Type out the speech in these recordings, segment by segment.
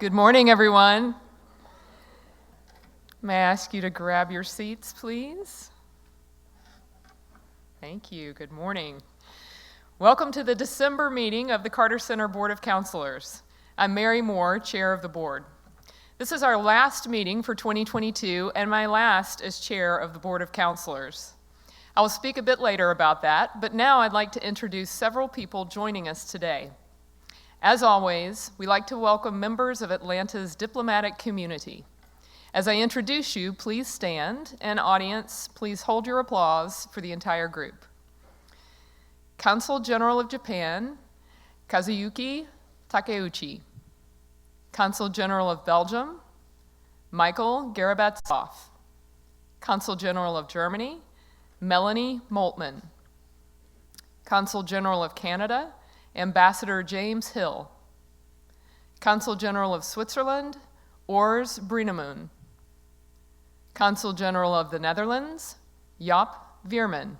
Good morning, everyone. May I ask you to grab your seats, please? Thank you. Good morning. Welcome to the December meeting of the Carter Center Board of Councilors. I'm Mary Moore, chair of the board. This is our last meeting for 2022 and my last as chair of the Board of Councilors. I will speak a bit later about that, but now I'd like to introduce several people joining us today. As always, we like to welcome members of Atlanta's diplomatic community. As I introduce you, please stand, and audience, please hold your applause for the entire group. Consul General of Japan, Kazuyuki Takeuchi. Consul General of Belgium, Michael Garabatsov. Consul General of Germany, Melanie Moltmann. Consul General of Canada, Ambassador James Hill. Consul General of Switzerland, Urs Brienemoen. Consul General of the Netherlands, Jaap Veerman.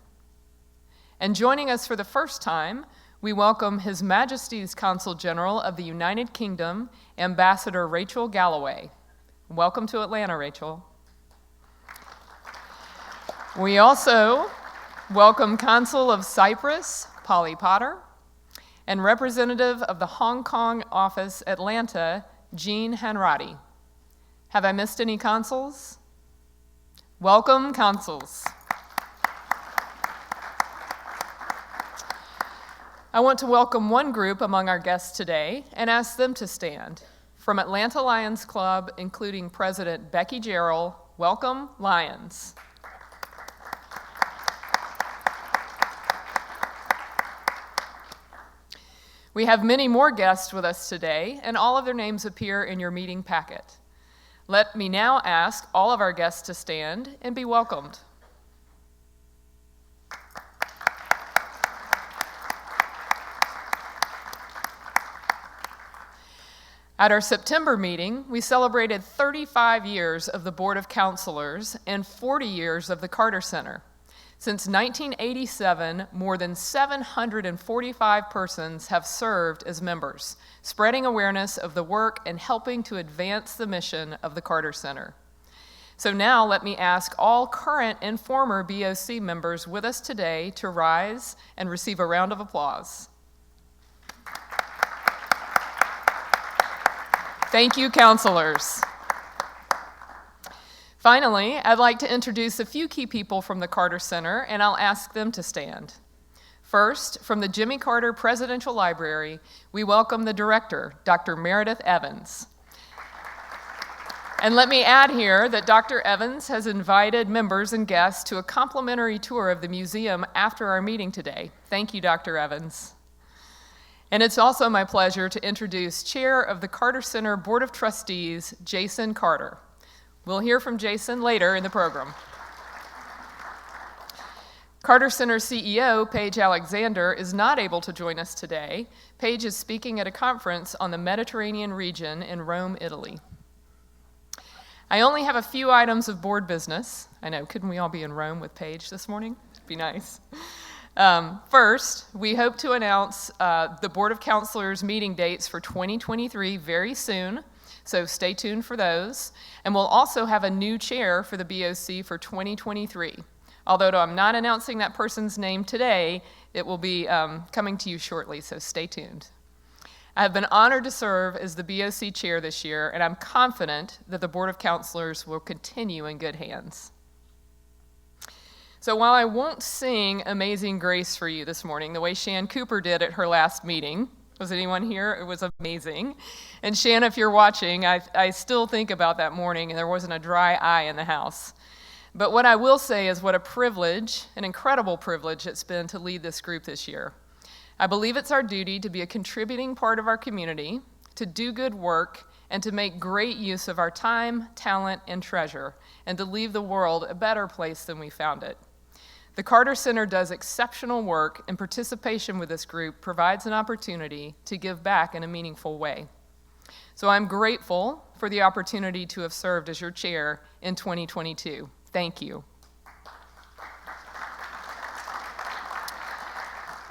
And joining us for the first time, we welcome His Majesty's Consul General of the United Kingdom, Ambassador Rachel Galloway. Welcome to Atlanta, Rachel. We also welcome Consul of Cyprus, Polly Potter, and representative of the Hong Kong office, Atlanta, Jean Hanratty. Have I missed any consuls? Welcome, consuls. I want to welcome one group among our guests today and ask them to stand. From Atlanta Lions Club, including President Becky Jarrell, welcome, Lions. We have many more guests with us today, and all of their names appear in your meeting packet. Let me now ask all of our guests to stand and be welcomed. At our September meeting, we celebrated 35 years of the Board of Councilors and 40 years of the Carter Center. Since 1987, more than 745 persons have served as members, spreading awareness of the work and helping to advance the mission of the Carter Center. So now let me ask all current and former BOC members with us today to rise and receive a round of applause. Thank you, counselors. Finally, I'd like to introduce a few key people from the Carter Center, and I'll ask them to stand. First, from the Jimmy Carter Presidential Library, we welcome the director, Dr. Meredith Evans. And let me add here that Dr. Evans has invited members and guests to a complimentary tour of the museum after our meeting today. Thank you, Dr. Evans. And it's also my pleasure to introduce Chair of the Carter Center Board of Trustees, Jason Carter. We'll hear from Jason later in the program. Carter Center CEO, Paige Alexander, is not able to join us today. Paige is speaking at a conference on the Mediterranean region in Rome, Italy. I only have a few items of board business. I know, couldn't we all be in Rome with Paige this morning? It'd be nice. First, we hope to announce the Board of Councilors meeting dates for 2023 very soon. So stay tuned for those. And we'll also have a new chair for the BOC for 2023. Although I'm not announcing that person's name today, it will be coming to you shortly, so stay tuned. I have been honored to serve as the BOC chair this year, and I'm confident that the Board of Councilors will continue in good hands. So while I won't sing Amazing Grace for you this morning, the way Shan Cooper did at her last meeting, was anyone here? It was amazing. And Shanna, if you're watching, I still think about that morning, and there wasn't a dry eye in the house. But what I will say is what a privilege, an incredible privilege it's been to lead this group this year. I believe it's our duty to be a contributing part of our community, to do good work, and to make great use of our time, talent, and treasure, and to leave the world a better place than we found it. The Carter Center does exceptional work, and participation with this group provides an opportunity to give back in a meaningful way. So I'm grateful for the opportunity to have served as your chair in 2022. Thank you.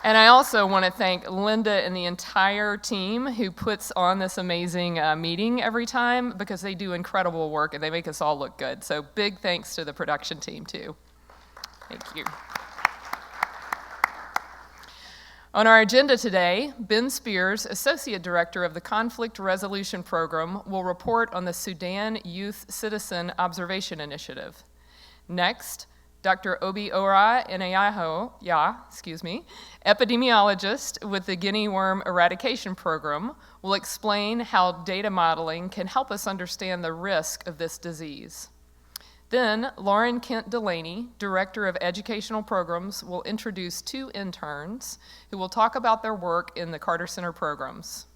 And I also want to thank Linda and the entire team who puts on this amazing meeting every time, because they do incredible work and they make us all look good. So big thanks to the production team too. Thank you. On our agenda today, Ben Spears, Associate Director of the Conflict Resolution Program, will report on the Sudan Youth Citizen Observation Initiative. Next, Dr. Obi Ora Inayaho, epidemiologist with the Guinea Worm Eradication Program, will explain how data modeling can help us understand the risk of this disease. Then, Lauren Kent Delaney, Director of Educational Programs, will introduce 2 interns who will talk about their work in the Carter Center programs.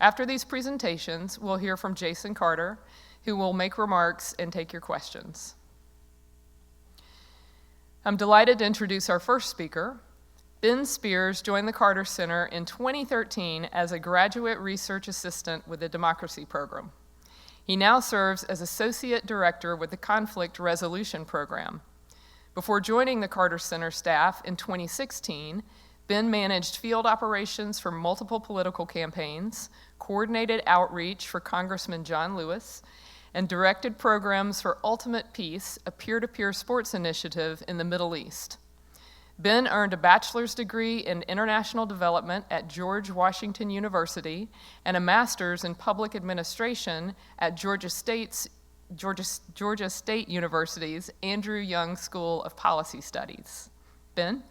After these presentations, we'll hear from Jason Carter, who will make remarks and take your questions. I'm delighted to introduce our first speaker. Ben Spears joined the Carter Center in 2013 as a graduate research assistant with the Democracy Program. He now serves as Associate Director with the Conflict Resolution Program. Before joining the Carter Center staff in 2016, Ben managed field operations for multiple political campaigns, coordinated outreach for Congressman John Lewis, and directed programs for Ultimate Peace, a peer-to-peer sports initiative in the Middle East. Ben earned a bachelor's degree in international development at George Washington University and a master's in public administration at Georgia State University's Andrew Young School of Policy Studies. Ben?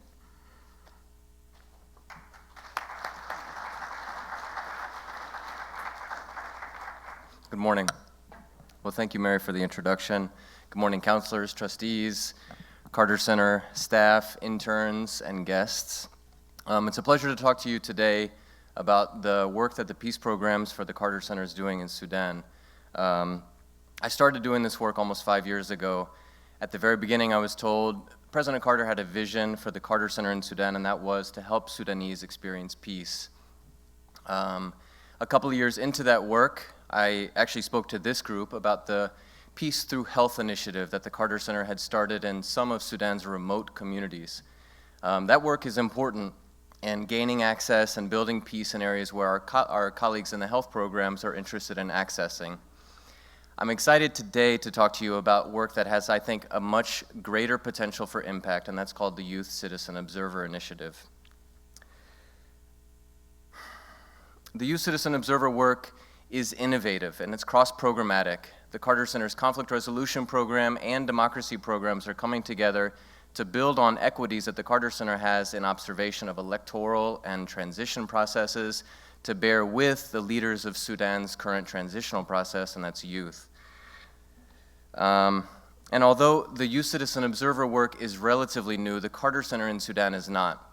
Good morning. Well, thank you, Mary, for the introduction. Good morning, counselors, trustees, Carter Center staff, interns, and guests. It's a pleasure to talk to you today about the work that the peace programs for the Carter Center is doing in Sudan. I started doing this work almost 5 years ago. At the very beginning, I was told President Carter had a vision for the Carter Center in Sudan, and that was to help Sudanese experience peace. A couple of years into that work, I actually spoke to this group about the Peace Through Health initiative that the Carter Center had started in some of Sudan's remote communities. That work is important in gaining access and building peace in areas where our colleagues in the health programs are interested in accessing. I'm excited today to talk to you about work that has, I think, a much greater potential for impact, and that's called the Youth Citizen Observer Initiative. The Youth Citizen Observer work is innovative and it's cross-programmatic. The Carter Center's Conflict Resolution Program and Democracy programs are coming together to build on equities that the Carter Center has in observation of electoral and transition processes to bear with the leaders of Sudan's current transitional process, and that's youth. And although the Youth Citizen Observer work is relatively new, the Carter Center in Sudan is not.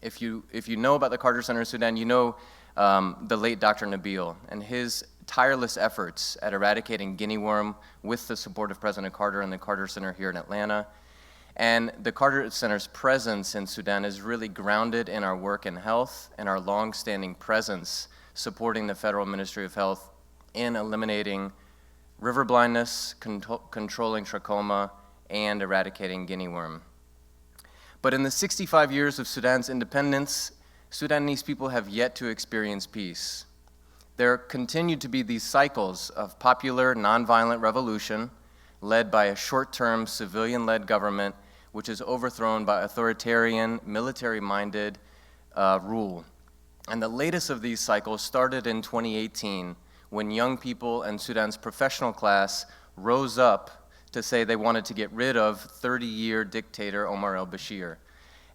If you know about the Carter Center in Sudan, you know the late Dr. Nabil and his tireless efforts at eradicating guinea worm with the support of President Carter and the Carter Center here in Atlanta. And the Carter Center's presence in Sudan is really grounded in our work in health and our long-standing presence supporting the Federal Ministry of Health in eliminating river blindness, controlling trachoma, and eradicating guinea worm. But in the 65 years of Sudan's independence, Sudanese people have yet to experience peace. There continue to be these cycles of popular nonviolent revolution led by a short-term civilian-led government which is overthrown by authoritarian, military-minded rule. And the latest of these cycles started in 2018 when young people and Sudan's professional class rose up to say they wanted to get rid of 30-year dictator Omar al-Bashir.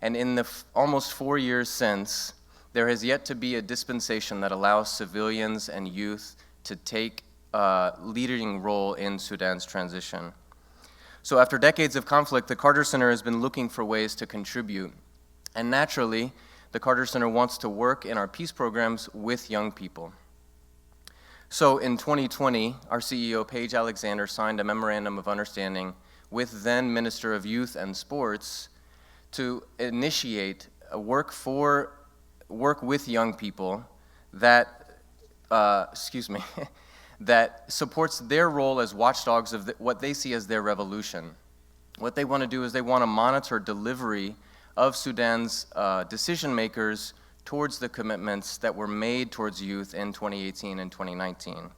And in the almost 4 years since, there has yet to be a dispensation that allows civilians and youth to take a leading role in Sudan's transition. So after decades of conflict, the Carter Center has been looking for ways to contribute. And naturally, the Carter Center wants to work in our peace programs with young people. So in 2020, our CEO, Paige Alexander, signed a memorandum of understanding with then Minister of Youth and Sports to initiate a work with young people that, that supports their role as watchdogs of what they see as their revolution. What they want to do is they want to monitor delivery of Sudan's decision makers towards the commitments that were made towards youth in 2018 and 2019.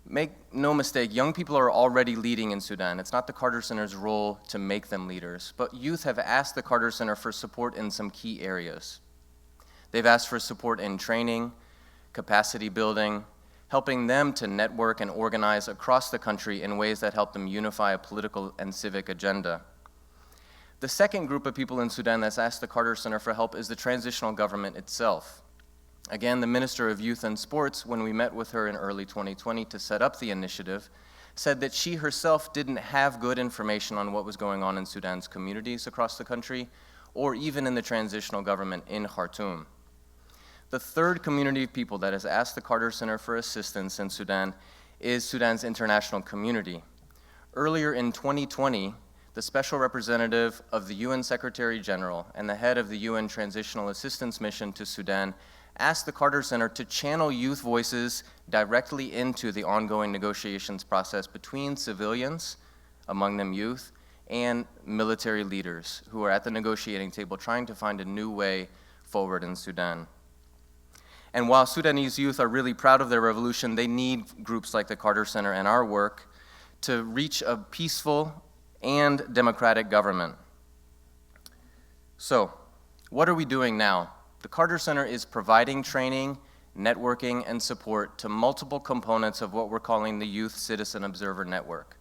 Make no mistake, young people are already leading in Sudan. It's not the Carter Center's role to make them leaders, but youth have asked the Carter Center for support in some key areas. They've asked for support in training, capacity building, helping them to network and organize across the country in ways that help them unify a political and civic agenda. The second group of people in Sudan that's asked the Carter Center for help is the transitional government itself. Again, the Minister of Youth and Sports, when we met with her in early 2020 to set up the initiative, said that she herself didn't have good information on what was going on in Sudan's communities across the country, or even in the transitional government in Khartoum. The third community of people that has asked the Carter Center for assistance in Sudan is Sudan's international community. Earlier in 2020, the Special Representative of the UN Secretary General and the head of the UN Transitional Assistance Mission to Sudan asked the Carter Center to channel youth voices directly into the ongoing negotiations process between civilians, among them youth, and military leaders who are at the negotiating table trying to find a new way forward in Sudan. And while Sudanese youth are really proud of their revolution, they need groups like the Carter Center and our work to reach a peaceful and democratic government. So, what are we doing now? The Carter Center is providing training, networking, and support to multiple components of what we're calling the Youth Citizen Observer Network.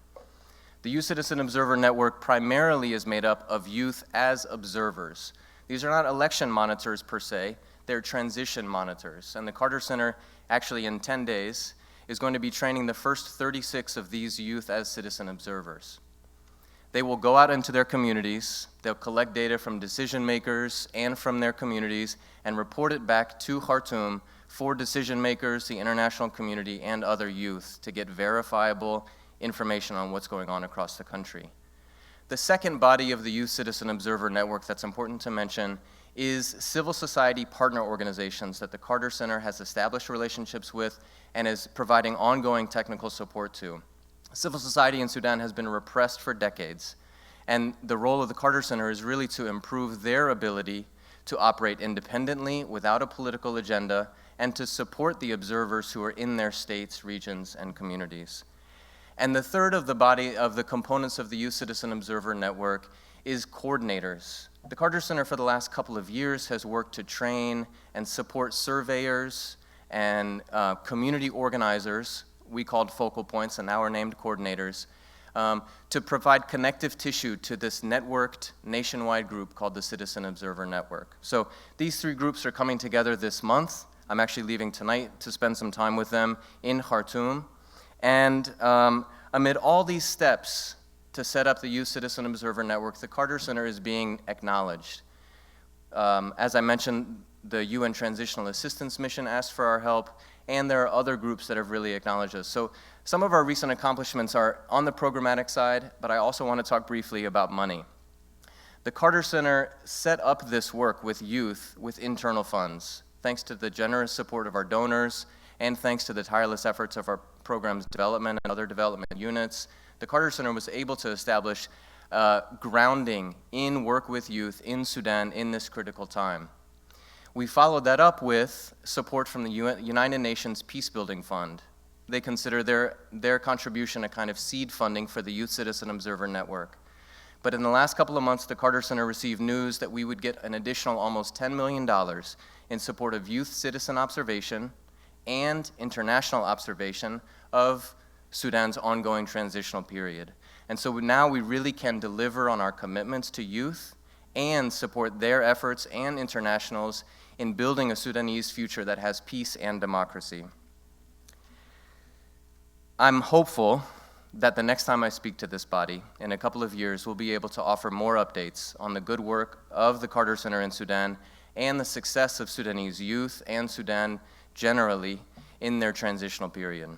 The Youth Citizen Observer Network primarily is made up of youth as observers. These are not election monitors per se, they're transition monitors. And the Carter Center, actually in 10 days, is going to be training the first 36 of these youth as citizen observers. They will go out into their communities, they'll collect data from decision makers and from their communities and report it back to Khartoum for decision makers, the international community, and other youth to get verifiable information on what's going on across the country. The second body of the Youth Citizen Observer Network that's important to mention is civil society partner organizations that the Carter Center has established relationships with and is providing ongoing technical support to. Civil society in Sudan has been repressed for decades, and the role of the Carter Center is really to improve their ability to operate independently without a political agenda and to support the observers who are in their states, regions, and communities. And the third of the body of the components of the Youth Citizen Observer Network is coordinators. The Carter Center for the last couple of years has worked to train and support surveyors and community organizers, we called focal points and now are named coordinators, to provide connective tissue to this networked nationwide group called the Citizen Observer Network. So these three groups are coming together this month. I'm actually leaving tonight to spend some time with them in Khartoum. And amid all these steps to set up the Youth Citizen Observer Network, the Carter Center is being acknowledged. As I mentioned, the UN Transitional Assistance Mission asked for our help, and there are other groups that have really acknowledged us. So some of our recent accomplishments are on the programmatic side, but I also want to talk briefly about money. The Carter Center set up this work with youth with internal funds, thanks to the generous support of our donors, and thanks to the tireless efforts of our program's development and other development units. The Carter Center was able to establish grounding in work with youth in Sudan in this critical time. We followed that up with support from the United Nations Peacebuilding Fund. They consider their contribution a kind of seed funding for the Youth Citizen Observer Network. But in the last couple of months, the Carter Center received news that we would get an additional almost $10 million in support of youth citizen observation and international observation of Sudan's ongoing transitional period. And so now we really can deliver on our commitments to youth and support their efforts and internationals in building a Sudanese future that has peace and democracy. I'm hopeful that the next time I speak to this body, in a couple of years, we'll be able to offer more updates on the good work of the Carter Center in Sudan and the success of Sudanese youth and Sudan generally in their transitional period.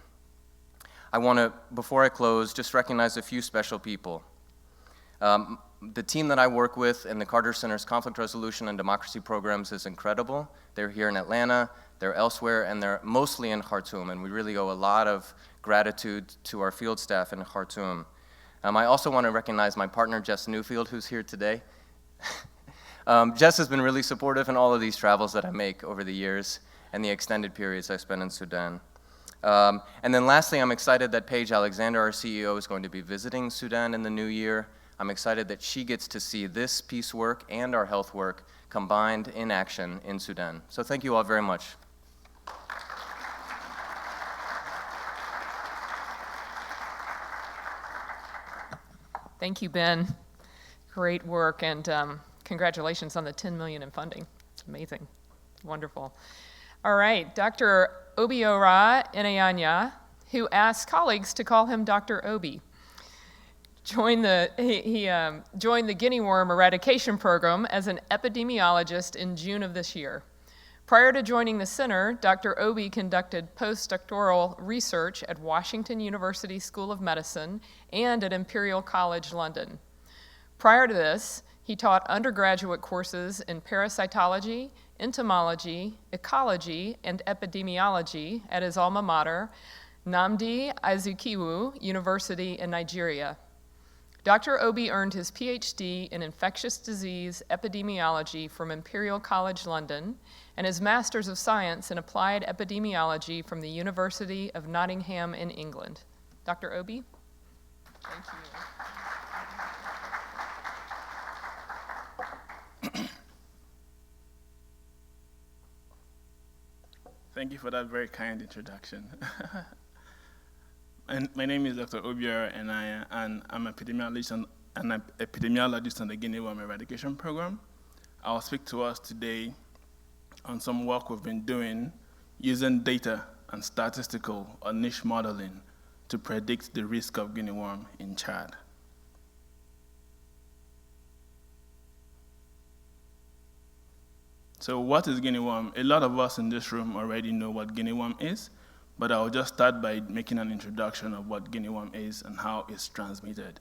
I want to, before I close, just recognize a few special people. The team that I work with in the Carter Center's conflict resolution and democracy programs is incredible. They're here in Atlanta, they're elsewhere, and they're mostly in Khartoum, and we really owe a lot of gratitude to our field staff in Khartoum. I also want to recognize my partner, Jess Newfield, who's here today. Jess has been really supportive in all of these travels that I make over the years and the extended periods I spend in Sudan. And then lastly, I'm excited that Paige Alexander, our CEO, is going to be visiting Sudan in the new year. I'm excited that she gets to see this peace work and our health work combined in action in Sudan. So thank you all very much. Thank you, Ben. Great work, and congratulations on the $10 million in funding. It's amazing. Wonderful. All right, Dr. Obiora Inayanya, who asked colleagues to call him Dr. Obi, joined the guinea worm eradication program as an epidemiologist in June of this year. Prior to joining the center, Dr. Obi conducted postdoctoral research at Washington University School of Medicine and at Imperial College London. Prior to this, he taught undergraduate courses in parasitology, entomology, ecology, and epidemiology at his alma mater, Nnamdi Azikiwe University in Nigeria. Dr. Obi earned his PhD in infectious disease epidemiology from Imperial College London and his Master's of Science in Applied Epidemiology from the University of Nottingham in England. Dr. Obi? Thank you. Thank you for that very kind introduction. And my name is Dr. Obiora, and I'm an epidemiologist on the Guinea Worm Eradication Program. I'll speak to us today on some work we've been doing using data and statistical or niche modeling to predict the risk of guinea worm in Chad. So what is guinea worm? A lot of us in this room already know what guinea worm is, but I'll just start by making an introduction of what guinea worm is and how it's transmitted.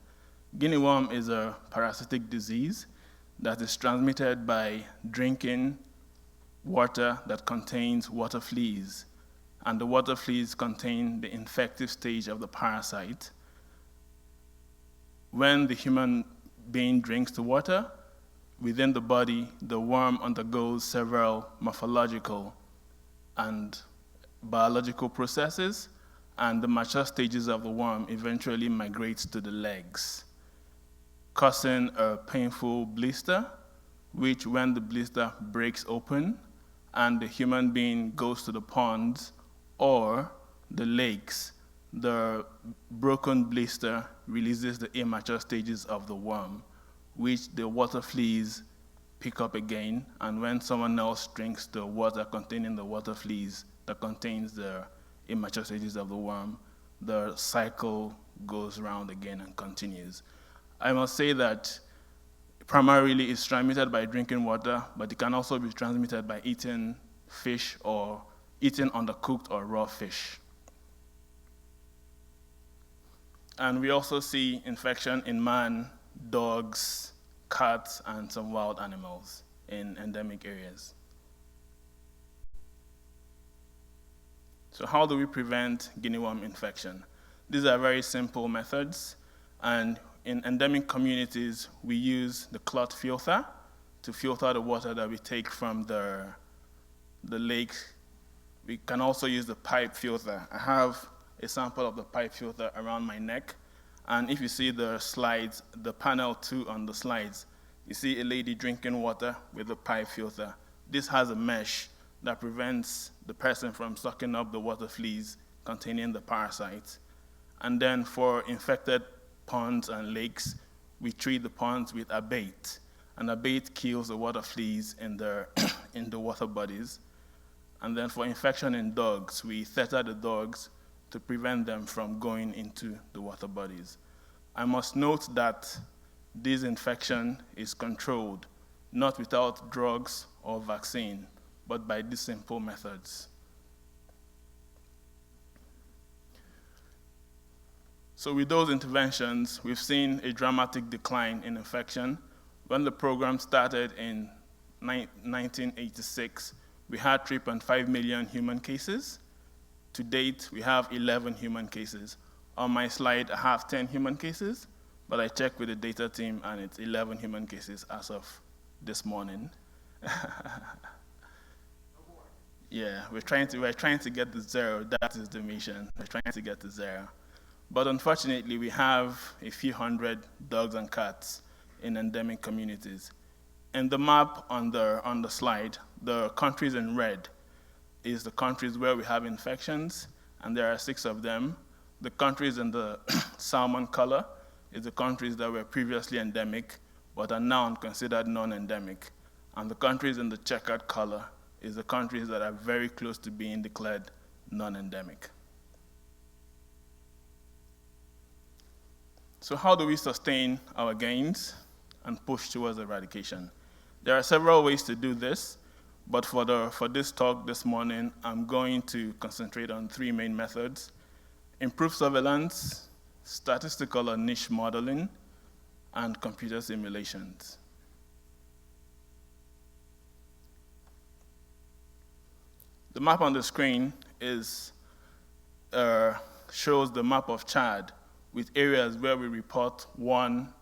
Guinea worm is a parasitic disease that is transmitted by drinking water that contains water fleas, and the water fleas contain the infective stage of the parasite. When the human being drinks the water, within the body, the worm undergoes several morphological and biological processes, and the mature stages of the worm eventually migrates to the legs, causing a painful blister, which when the blister breaks open and the human being goes to the ponds or the lakes, the broken blister releases the immature stages of the worm, which the water fleas pick up again, and when someone else drinks the water containing the water fleas that contains the immature stages of the worm, the cycle goes round again and continues. I must say that primarily it's transmitted by drinking water, but it can also be transmitted by eating fish or eating undercooked or raw fish. And we also see infection in man, dogs, cats, and some wild animals in endemic areas. So how do we prevent guinea worm infection? These are very simple methods, and in endemic communities, we use the clot filter to filter the water that we take from the lake. We can also use the pipe filter. I have a sample of the pipe filter around my neck, and if you see the slides, the panel 2 on the slides, you see a lady drinking water with the pipe filter. This has a mesh that prevents the person from sucking up the water fleas containing the parasites. And then for infected ponds and lakes, we treat the ponds with abate. And abate kills the water fleas in the water bodies. And then for infection in dogs, we tether the dogs to prevent them from going into the water bodies. I must note that this infection is controlled, not without drugs or vaccine, but by these simple methods. So with those interventions, we've seen a dramatic decline in infection. When the program started in 1986, we had 3.5 million human cases. To date, we have 11 human cases. On my slide, I have 10 human cases, but I checked with the data team, and it's 11 human cases as of this morning. Yeah, we're trying to get to zero. That is the mission. We're trying to get to zero. But unfortunately, we have a few hundred dogs and cats in endemic communities. In the map on the slide, the countries in red is the countries where we have infections, and there are 6 of them. The countries in the salmon color is the countries that were previously endemic, but are now considered non-endemic. And the countries in the checkered color is the countries that are very close to being declared non-endemic. So how do we sustain our gains and push towards eradication? There are several ways to do this, but for this talk this morning, I'm going to concentrate on 3 main methods: improved surveillance, statistical or niche modeling, and computer simulations. The map on the screen shows the map of Chad with areas where we report 1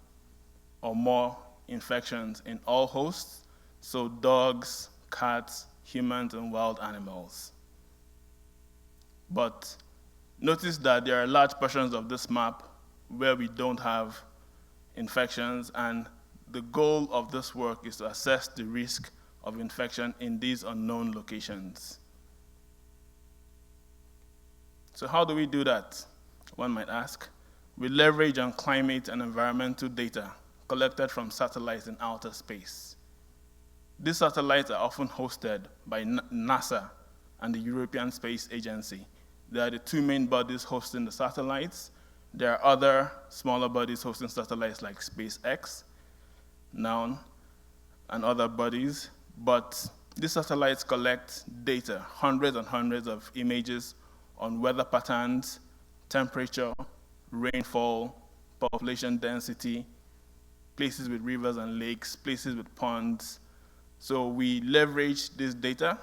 or more infections in all hosts, so dogs, cats, humans, and wild animals. But notice that there are large portions of this map where we don't have infections, and the goal of this work is to assess the risk of infection in these unknown locations. So how do we do that? One might ask. We leverage on climate and environmental data collected from satellites in outer space. These satellites are often hosted by NASA and the European Space Agency. They are the 2 main bodies hosting the satellites. There are other smaller bodies hosting satellites like SpaceX, NOUN, and other bodies. But these satellites collect data, hundreds and hundreds of images on weather patterns, temperature, rainfall, population density, places with rivers and lakes, places with ponds. So we leverage this data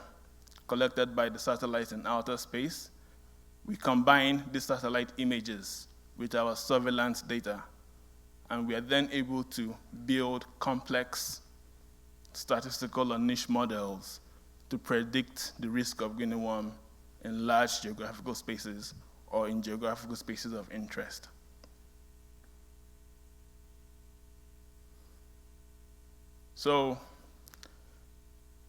collected by the satellites in outer space. We combine these satellite images with our surveillance data, and we are then able to build complex statistical or niche models to predict the risk of guinea worm in large geographical spaces or in geographical spaces of interest. So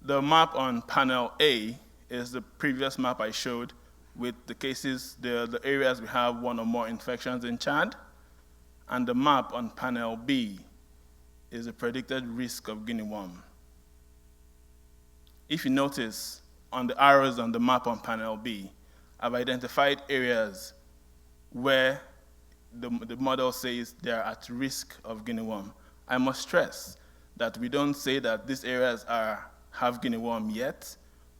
the map on panel A is the previous map I showed with the cases, the areas we have 1 or more infections in Chad. And the map on panel B is the predicted risk of guinea worm. If you notice, on the arrows on the map on panel B, I've identified areas where the model says they are at risk of guinea worm. I must stress that we don't say that these areas have guinea worm yet,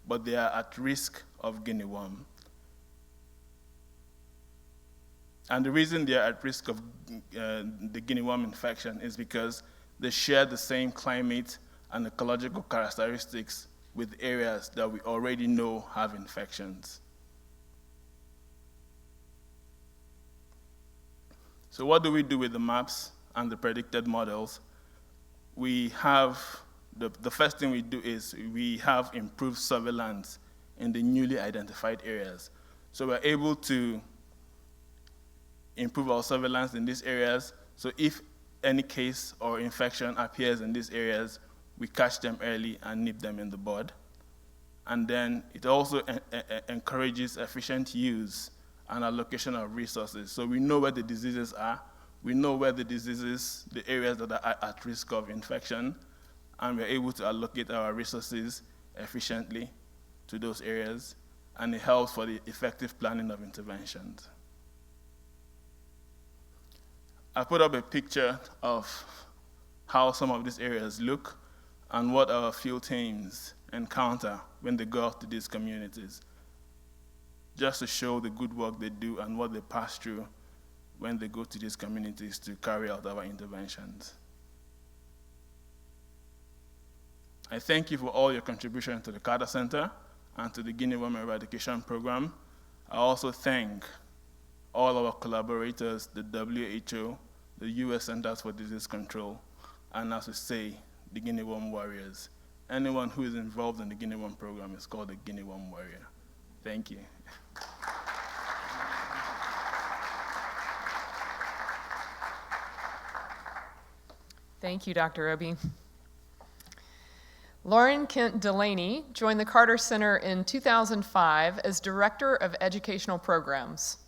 but they are at risk of guinea worm. And the reason they are at risk of the guinea worm infection is because they share the same climate and ecological characteristics with areas that we already know have infections. So what do we do with the maps and the predicted models? We have, the first thing we do is we have improved surveillance in the newly identified areas. So we're able to improve our surveillance in these areas. So if any case or infection appears in these areas, we catch them early and nip them in the bud. And then it also encourages efficient use and allocation of resources. So we know where the diseases are. We know where the areas that are at risk of infection, and we're able to allocate our resources efficiently to those areas, and it helps for the effective planning of interventions. I put up a picture of how some of these areas look and what our field teams encounter when they go out to these communities, just to show the good work they do and what they pass through when they go to these communities to carry out our interventions. I thank you for all your contribution to the Carter Center and to the Guinea Worm Eradication Program. I also thank all our collaborators, the WHO, the US Centers for Disease Control, and as we say, the Guinea Worm Warriors. Anyone who is involved in the Guinea Worm program is called a Guinea Worm Warrior. Thank you. Thank you, Dr. Obi. Lauren Kent Delaney joined the Carter Center in 2005 as Director of Educational Programs.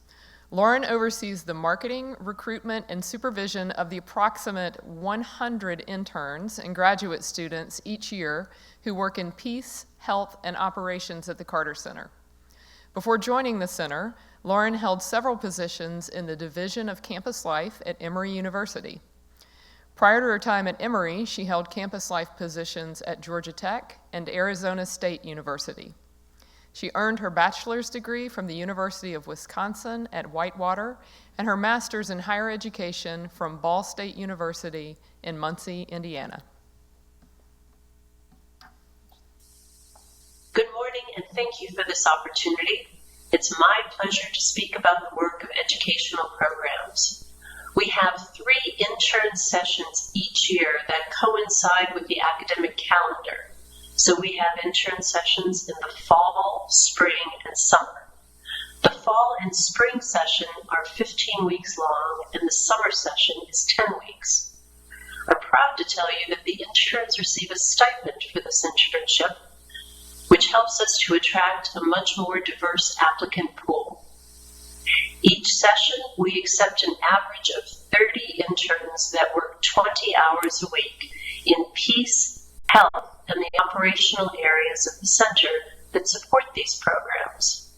Lauren oversees the marketing, recruitment, and supervision of the approximate 100 interns and graduate students each year who work in peace, health, and operations at the Carter Center. Before joining the center, Lauren held several positions in the Division of Campus Life at Emory University. Prior to her time at Emory, she held campus life positions at Georgia Tech and Arizona State University. She earned her bachelor's degree from the University of Wisconsin at Whitewater and her master's in higher education from Ball State University in Muncie, Indiana. Good morning, and thank you for this opportunity. It's my pleasure to speak about the work of educational programs. We have 3 intern sessions each year that coincide with the academic calendar. So we have intern sessions in the fall, spring, and summer. The fall and spring session are 15 weeks long, and the summer session is 10 weeks. I'm proud to tell you that the interns receive a stipend for this internship, which helps us to attract a much more diverse applicant pool. Each session, we accept an average of 30 interns that work 20 hours a week in peace, health, and the operational areas of the center that support these programs.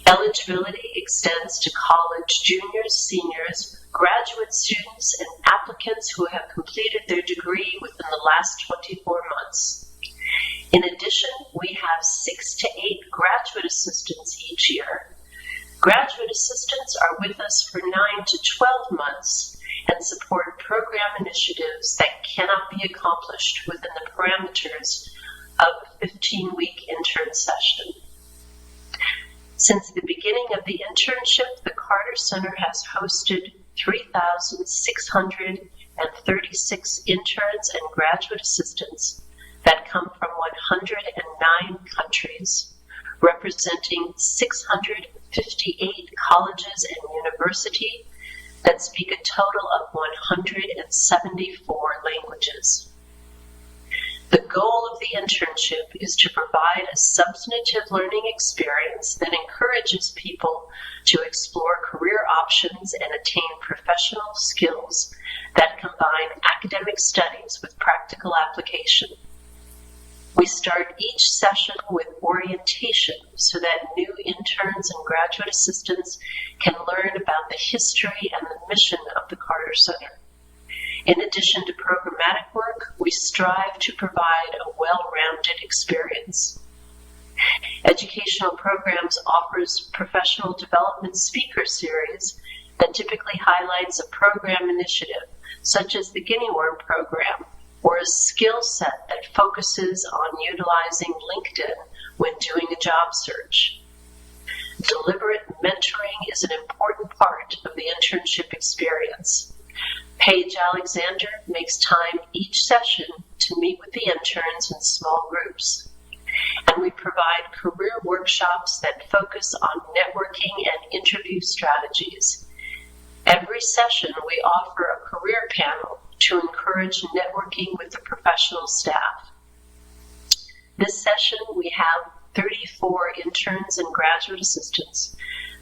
Eligibility extends to college juniors, seniors, graduate students, and applicants who have completed their degree within the last 24 months. In addition, we have 6 to 8 graduate assistants each year. Graduate assistants are with us for 9 to 12 months and support program initiatives that cannot be accomplished within the parameters of a 15-week intern session. Since the beginning of the internship, the Carter Center has hosted 3,636 interns and graduate assistants that come from 109 countries, representing 658 colleges and universities that speak a total of 174 languages. The goal of the internship is to provide a substantive learning experience that encourages people to explore career options and attain professional skills that combine academic studies with practical application. We start each session with orientation so that new interns and graduate assistants can learn about the history and the mission of the Carter Center. In addition to programmatic work, we strive to provide a well-rounded experience. Educational programs offers professional development speaker series that typically highlights a program initiative, such as the Guinea Worm program, or a skill set that focuses on utilizing LinkedIn when doing a job search. Deliberate mentoring is an important part of the internship experience. Paige Alexander makes time each session to meet with the interns in small groups. And we provide career workshops that focus on networking and interview strategies. Every session, we offer a career panel to encourage networking with the professional staff. This session, we have 34 interns and graduate assistants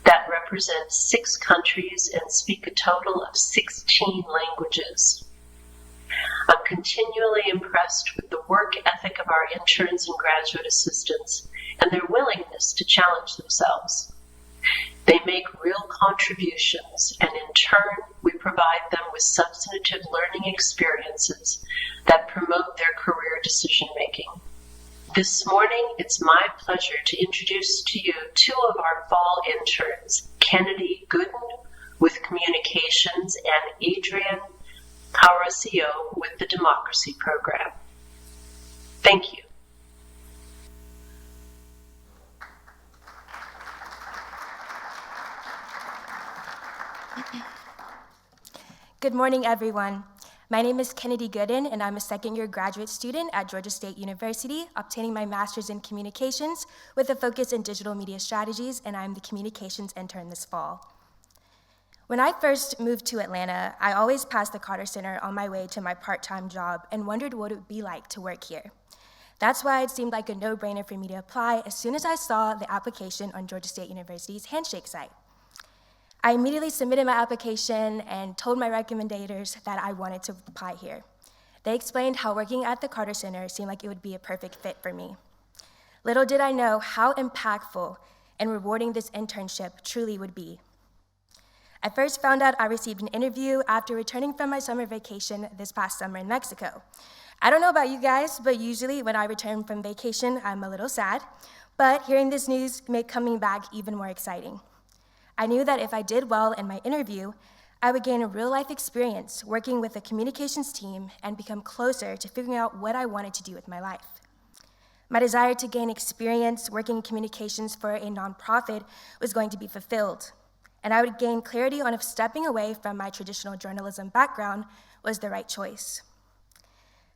that represent 6 countries and speak a total of 16 languages. I'm continually impressed with the work ethic of our interns and graduate assistants and their willingness to challenge themselves. They make real contributions, and in turn, we provide them with substantive learning experiences that promote their career decision-making. This morning, it's my pleasure to introduce to you 2 of our fall interns, Kennedy Gooden with Communications and Adrian Carrasio with the Democracy Program. Thank you. Good morning, everyone. My name is Kennedy Gooden, and I'm a second-year graduate student at Georgia State University, obtaining my master's in communications with a focus in digital media strategies, and I'm the communications intern this fall. When I first moved to Atlanta, I always passed the Carter Center on my way to my part-time job and wondered what it would be like to work here. That's why it seemed like a no-brainer for me to apply as soon as I saw the application on Georgia State University's Handshake site. I immediately submitted my application and told my recommendators that I wanted to apply here. They explained how working at the Carter Center seemed like it would be a perfect fit for me. Little did I know how impactful and rewarding this internship truly would be. I first found out I received an interview after returning from my summer vacation this past summer in Mexico. I don't know about you guys, but usually when I return from vacation, I'm a little sad, but hearing this news made coming back even more exciting. I knew that if I did well in my interview, I would gain a real-life experience working with the communications team and become closer to figuring out what I wanted to do with my life. My desire to gain experience working in communications for a nonprofit was going to be fulfilled, and I would gain clarity on if stepping away from my traditional journalism background was the right choice.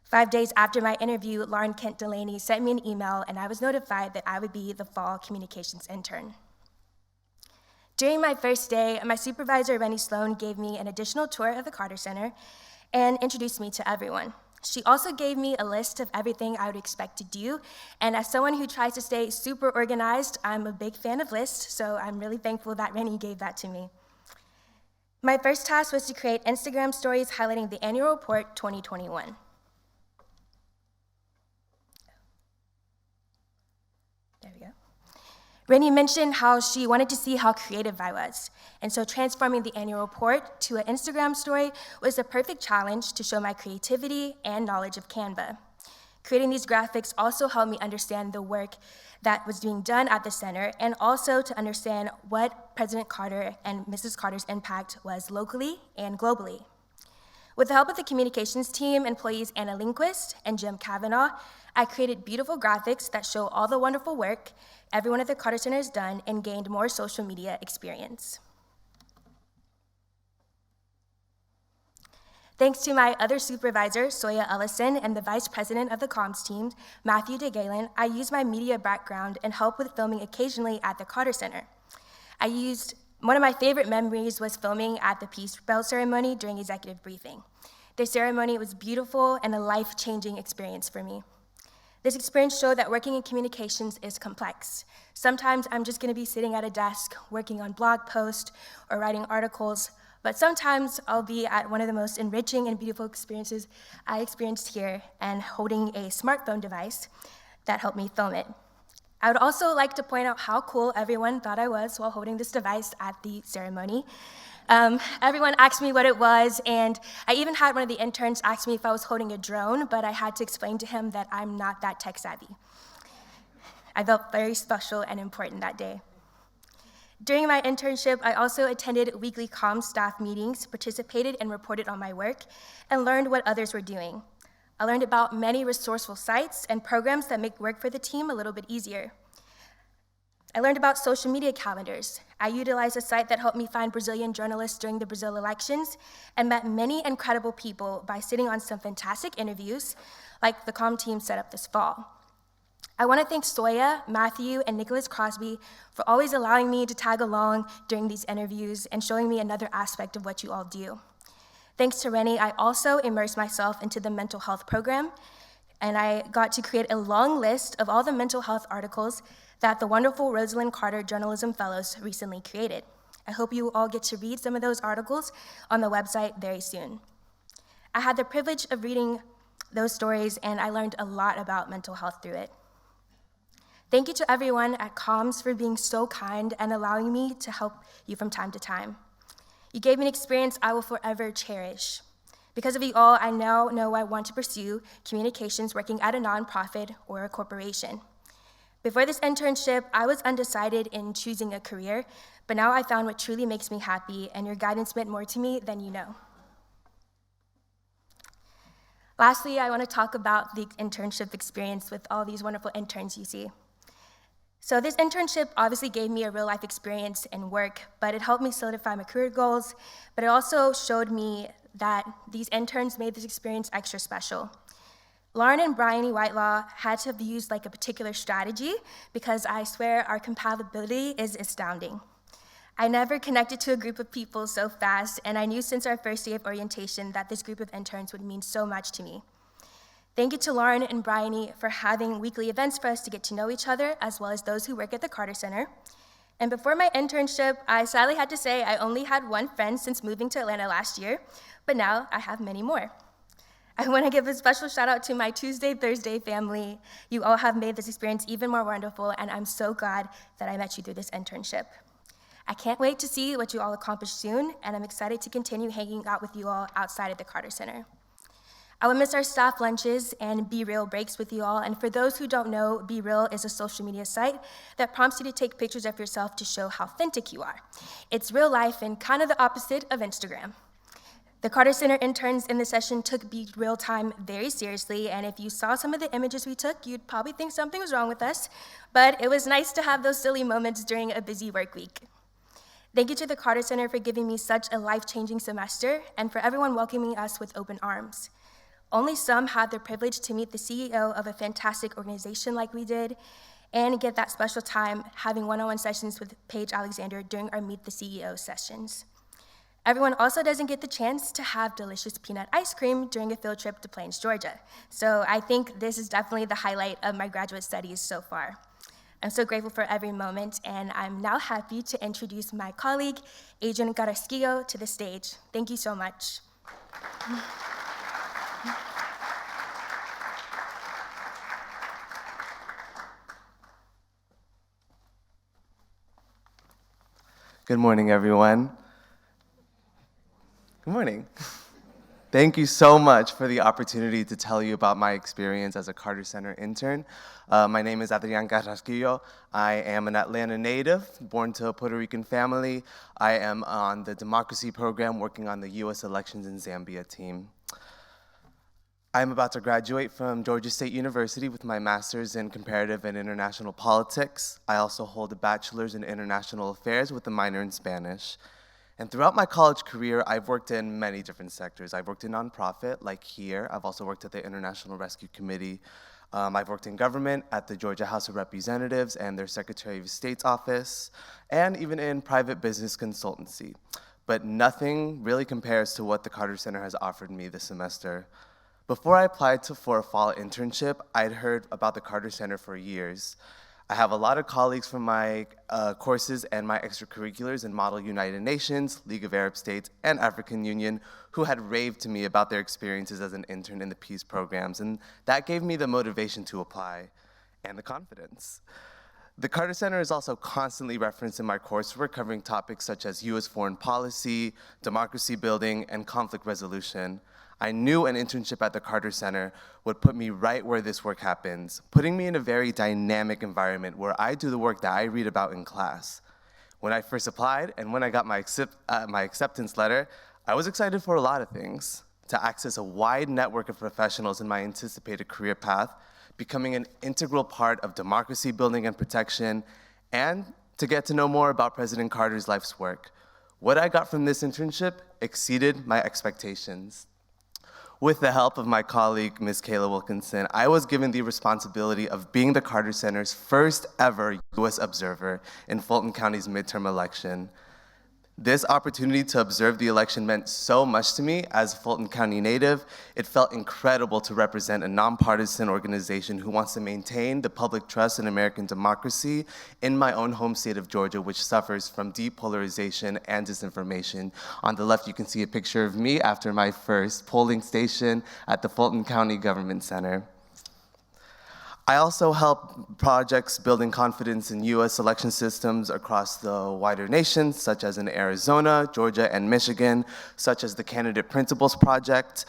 5 days after my interview, Lauren Kent Delaney sent me an email, and I was notified that I would be the fall communications intern. During my first day, my supervisor, Rennie Sloan, gave me an additional tour of the Carter Center and introduced me to everyone. She also gave me a list of everything I would expect to do, and as someone who tries to stay super organized, I'm a big fan of lists, so I'm really thankful that Rennie gave that to me. My first task was to create Instagram stories highlighting the annual report 2021. There we go. Rennie mentioned how she wanted to see how creative I was, and so transforming the annual report to an Instagram story was the perfect challenge to show my creativity and knowledge of Canva. Creating these graphics also helped me understand the work that was being done at the center, and also to understand what President Carter and Mrs. Carter's impact was locally and globally. With the help of the communications team, employees Anna Lindquist and Jim Kavanaugh, I created beautiful graphics that show all the wonderful work everyone at the Carter Center has done and gained more social media experience. Thanks to my other supervisor, Soya Ellison, and the vice president of the comms team, Matthew DeGalen, I used my media background and helped with filming occasionally at the Carter Center. One of my favorite memories was filming at the Peace Bell ceremony during executive briefing. The ceremony was beautiful and a life-changing experience for me. This experience showed that working in communications is complex. Sometimes I'm just gonna be sitting at a desk working on blog posts or writing articles, but sometimes I'll be at one of the most enriching and beautiful experiences I experienced here and holding a smartphone device that helped me film it. I would also like to point out how cool everyone thought I was while holding this device at the ceremony. Everyone asked me what it was, and I even had one of the interns ask me if I was holding a drone, but I had to explain to him that I'm not that tech savvy. I felt very special and important that day. During my internship, I also attended weekly comms staff meetings, participated and reported on my work, and learned what others were doing. I learned about many resourceful sites and programs that make work for the team a little bit easier. I learned about social media calendars. I utilized a site that helped me find Brazilian journalists during the Brazil elections and met many incredible people by sitting on some fantastic interviews like the comm team set up this fall. I want to thank Soya, Matthew, and Nicholas Crosby for always allowing me to tag along during these interviews and showing me another aspect of what you all do. Thanks to Rennie, I also immersed myself into the mental health program, and I got to create a long list of all the mental health articles that the wonderful Rosalynn Carter Journalism Fellows recently created. I hope you all get to read some of those articles on the website very soon. I had the privilege of reading those stories, and I learned a lot about mental health through it. Thank you to everyone at Comms for being so kind and allowing me to help you from time to time. You gave me an experience I will forever cherish. Because of you all, I now know I want to pursue communications working at a nonprofit or a corporation. Before this internship, I was undecided in choosing a career, but now I found what truly makes me happy, and your guidance meant more to me than you know. Lastly, I want to talk about the internship experience with all these wonderful interns you see. So this internship obviously gave me a real-life experience in work, but it helped me solidify my career goals, but it also showed me that these interns made this experience extra special. Lauren and Bryony Whitelaw had to have used like a particular strategy because I swear our compatibility is astounding. I never connected to a group of people so fast, and I knew since our first day of orientation that this group of interns would mean so much to me. Thank you to Lauren and Bryony for having weekly events for us to get to know each other, as well as those who work at the Carter Center. And before my internship, I sadly had to say I only had one friend since moving to Atlanta last year, but now I have many more. I want to give a special shout out to my Tuesday, Thursday family. You all have made this experience even more wonderful, and I'm so glad that I met you through this internship. I can't wait to see what you all accomplish soon, and I'm excited to continue hanging out with you all outside of the Carter Center. I will miss our staff lunches and Be Real breaks with you all, and for those who don't know, Be Real is a social media site that prompts you to take pictures of yourself to show how authentic you are. It's real life and kind of the opposite of Instagram. The Carter Center interns in the session took Be Real time very seriously, and if you saw some of the images we took, you'd probably think something was wrong with us, but it was nice to have those silly moments during a busy work week. Thank you to the Carter Center for giving me such a life-changing semester and for everyone welcoming us with open arms. Only some have the privilege to meet the CEO of a fantastic organization like we did and get that special time having one-on-one sessions with Paige Alexander during our Meet the CEO sessions. Everyone also doesn't get the chance to have delicious peanut ice cream during a field trip to Plains, Georgia. So I think this is definitely the highlight of my graduate studies so far. I'm so grateful for every moment, and I'm now happy to introduce my colleague, Adrian Carrasquillo, to the stage. Thank you so much. Good morning, everyone. Good morning. Thank you so much for the opportunity to tell you about my experience as a Carter Center intern. My name is Adrian Carrasquillo. I am an Atlanta native, born to a Puerto Rican family. I am on the democracy program, working on the U.S. elections in Zambia team. I'm about to graduate from Georgia State University with my master's in comparative and international politics. I also hold a bachelor's in international affairs with a minor in Spanish. And throughout my college career, I've worked in many different sectors. I've worked in nonprofit, like here. I've also worked at the International Rescue Committee. I've worked in government at the Georgia House of Representatives and their Secretary of State's office, and even in private business consultancy. But nothing really compares to what the Carter Center has offered me this semester. Before I applied for a fall internship, I'd heard about the Carter Center for years. I have a lot of colleagues from my courses and my extracurriculars in Model United Nations, League of Arab States, and African Union who had raved to me about their experiences as an intern in the peace programs, and that gave me the motivation to apply and the confidence. The Carter Center is also constantly referenced in my coursework, covering topics such as U.S. foreign policy, democracy building, and conflict resolution. I knew an internship at the Carter Center would put me right where this work happens, putting me in a very dynamic environment where I do the work that I read about in class. When I first applied and when I got my acceptance letter, I was excited for a lot of things: to access a wide network of professionals in my anticipated career path, becoming an integral part of democracy building and protection, and to get to know more about President Carter's life's work. What I got from this internship exceeded my expectations. With the help of my colleague, Ms. Kayla Wilkinson, I was given the responsibility of being the Carter Center's first ever U.S. observer in Fulton County's midterm election. This opportunity to observe the election meant so much to me as a Fulton County native. It felt incredible to represent a nonpartisan organization who wants to maintain the public trust in American democracy in my own home state of Georgia, which suffers from deep polarization and disinformation. On the left, you can see a picture of me after my first polling station at the Fulton County Government Center. I also help projects building confidence in U.S. election systems across the wider nation, such as in Arizona, Georgia, and Michigan, such as the Candidate Principles Project.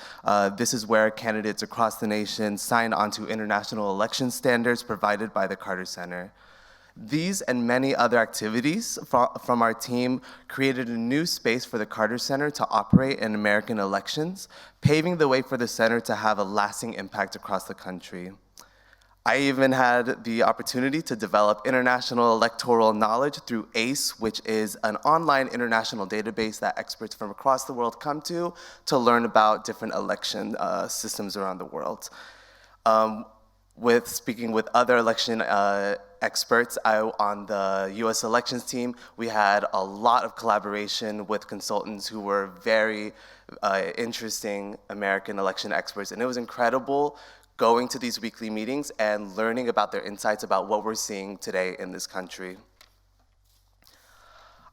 This is where candidates across the nation sign onto international election standards provided by the Carter Center. These and many other activities from our team created a new space for the Carter Center to operate in American elections, paving the way for the center to have a lasting impact across the country. I even had the opportunity to develop international electoral knowledge through ACE, which is an online international database that experts from across the world come to learn about different election systems around the world. With speaking with other election experts on the US elections team, we had a lot of collaboration with consultants who were very interesting American election experts, and it was incredible going to these weekly meetings and learning about their insights about what we're seeing today in this country.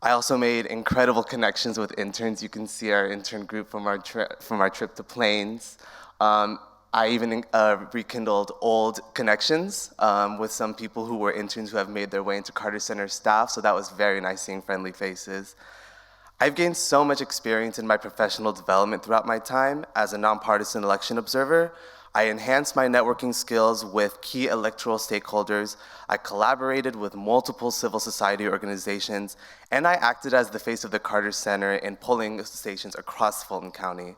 I also made incredible connections with interns. You can see our intern group from our trip to Plains. I even rekindled old connections with some people who were interns who have made their way into Carter Center staff, so that was very nice seeing friendly faces. I've gained so much experience in my professional development throughout my time as a nonpartisan election observer. I enhanced my networking skills with key electoral stakeholders, I collaborated with multiple civil society organizations, and I acted as the face of the Carter Center in polling stations across Fulton County.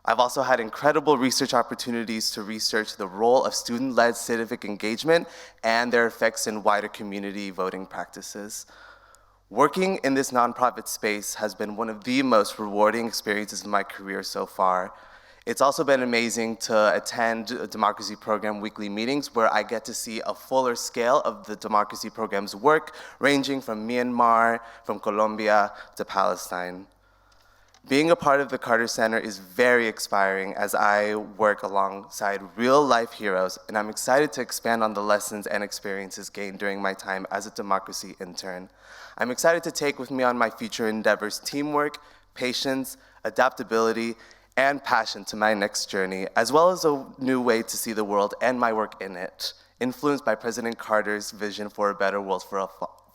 I've also had incredible research opportunities to research the role of student-led civic engagement and their effects in wider community voting practices. Working in this nonprofit space has been one of the most rewarding experiences of my career so far. It's also been amazing to attend a democracy program weekly meetings where I get to see a fuller scale of the democracy program's work, ranging from Myanmar, from Colombia to Palestine. Being a part of the Carter Center is very inspiring as I work alongside real-life heroes, and I'm excited to expand on the lessons and experiences gained during my time as a democracy intern. I'm excited to take with me on my future endeavors teamwork, patience, adaptability, and passion to my next journey, as well as a new way to see the world and my work in it, influenced by President Carter's vision for a better world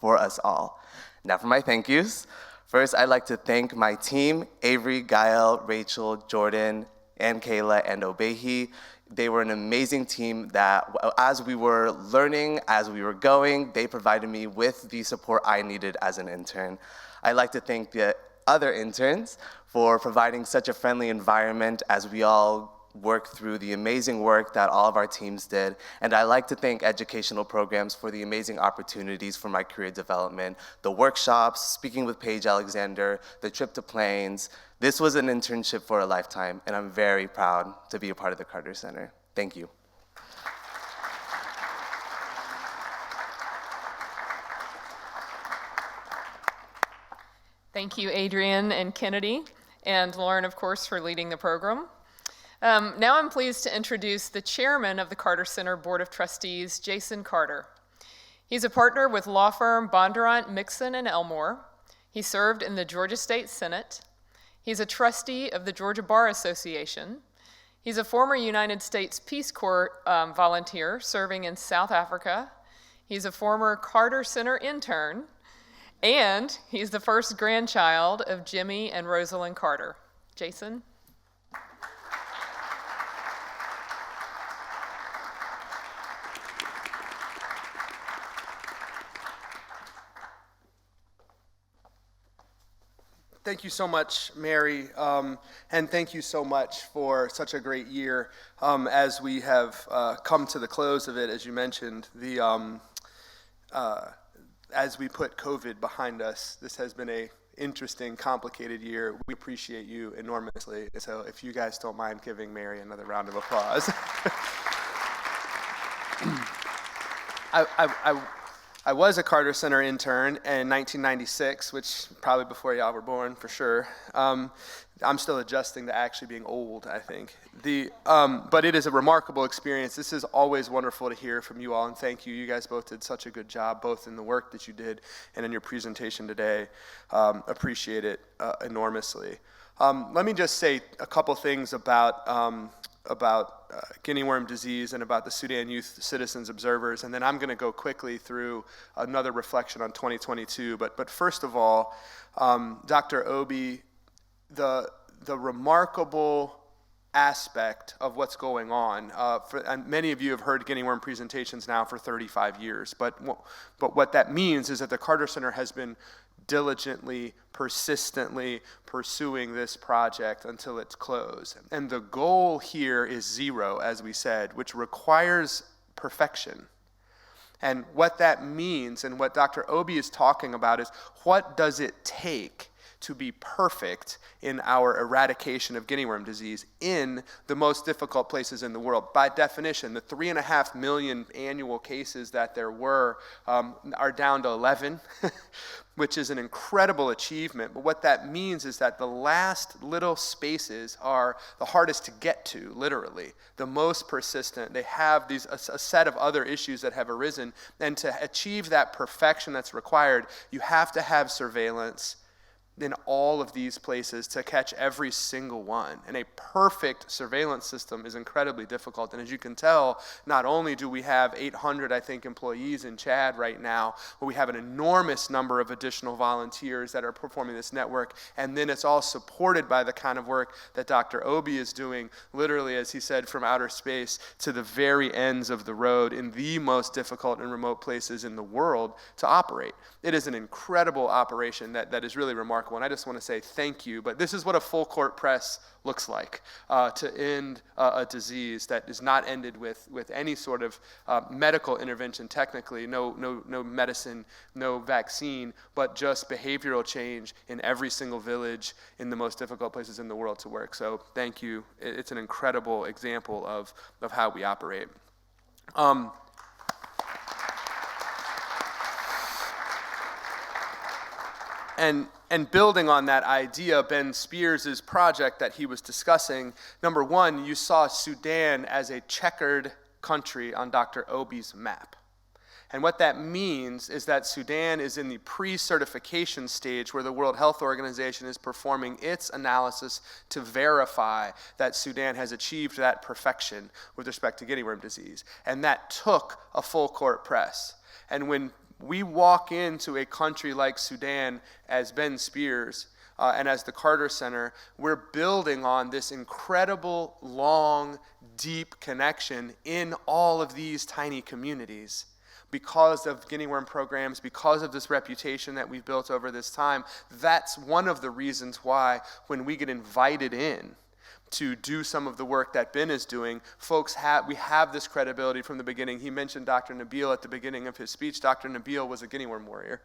for us all. Now for my thank yous. First, I'd like to thank my team, Avery, Gael, Rachel, Jordan, and Kayla, and Obehi. They were an amazing team that, as we were learning, as we were going, they provided me with the support I needed as an intern. I'd like to thank the other interns for providing such a friendly environment as we all work through the amazing work that all of our teams did. And I'd like to thank educational programs for the amazing opportunities for my career development, the workshops, speaking with Paige Alexander, the trip to Plains. This was an internship for a lifetime, and I'm very proud to be a part of the Carter Center. Thank you. Thank you, Adrian and Kennedy, and Lauren, of course, for leading the program. Now I'm pleased to introduce the chairman of the Carter Center Board of Trustees, Jason Carter. He's a partner with law firm Bondurant, Mixon, and Elmore. He served in the Georgia State Senate. He's a trustee of the Georgia Bar Association. He's a former United States Peace Corps volunteer serving in South Africa. He's a former Carter Center intern, and he's the first grandchild of Jimmy and Rosalynn Carter. Jason? Thank you so much, Mary, and thank you so much for such a great year. As we have come to the close of it, as you mentioned, as we put COVID behind us, this has been a interesting, complicated year. We appreciate you enormously. So if you guys don't mind giving Mary another round of applause. I was a Carter Center intern in 1996, which probably before y'all were born for sure. I'm still adjusting to actually being old, I think. But it is a remarkable experience. This is always wonderful to hear from you all, and thank you. You guys both did such a good job, both in the work that you did and in your presentation today. Appreciate it enormously. Let me just say a couple things about guinea worm disease and about the Sudan Youth Citizens Observers, and then I'm going to go quickly through another reflection on 2022. But first of all, Dr. Obi, the remarkable aspect of what's going on, and many of you have heard guinea worm presentations now for 35 years, but what that means is that the Carter Center has been diligently, persistently pursuing this project until its close. And the goal here is zero, as we said, which requires perfection. And what that means, and what Dr. Obi is talking about, is what does it take to be perfect in our eradication of guinea worm disease in the most difficult places in the world. By definition, the 3.5 million annual cases that there were are down to 11, which is an incredible achievement. But what that means is that the last little spaces are the hardest to get to, literally, the most persistent. They have a set of other issues that have arisen. And to achieve that perfection that's required, you have to have surveillance in all of these places to catch every single one. And a perfect surveillance system is incredibly difficult. And as you can tell, not only do we have 800, I think, employees in Chad right now, but we have an enormous number of additional volunteers that are performing this network. And then it's all supported by the kind of work that Dr. Obi is doing, literally, as he said, from outer space to the very ends of the road in the most difficult and remote places in the world to operate. It is an incredible operation that is really remarkable. And I just want to say thank you. But this is what a full court press looks like to end a disease that is not ended with any sort of medical intervention technically, no medicine, no vaccine, but just behavioral change in every single village in the most difficult places in the world to work. So thank you. It's an incredible example of how we operate. And building on that idea, Ben Spears' project that he was discussing, number one, you saw Sudan as a checkered country on Dr. Obi's map. And what that means is that Sudan is in the pre-certification stage where the World Health Organization is performing its analysis to verify that Sudan has achieved that perfection with respect to guinea worm disease. And that took a full court press. And when we walk into a country like Sudan as Ben Spears and as the Carter Center, we're building on this incredible, long, deep connection in all of these tiny communities because of guinea worm programs, because of this reputation that we've built over this time. That's one of the reasons why when we get invited in to do some of the work that Ben is doing, we have this credibility from the beginning. He mentioned Dr. Nabil at the beginning of his speech. Dr. Nabil was a guinea worm warrior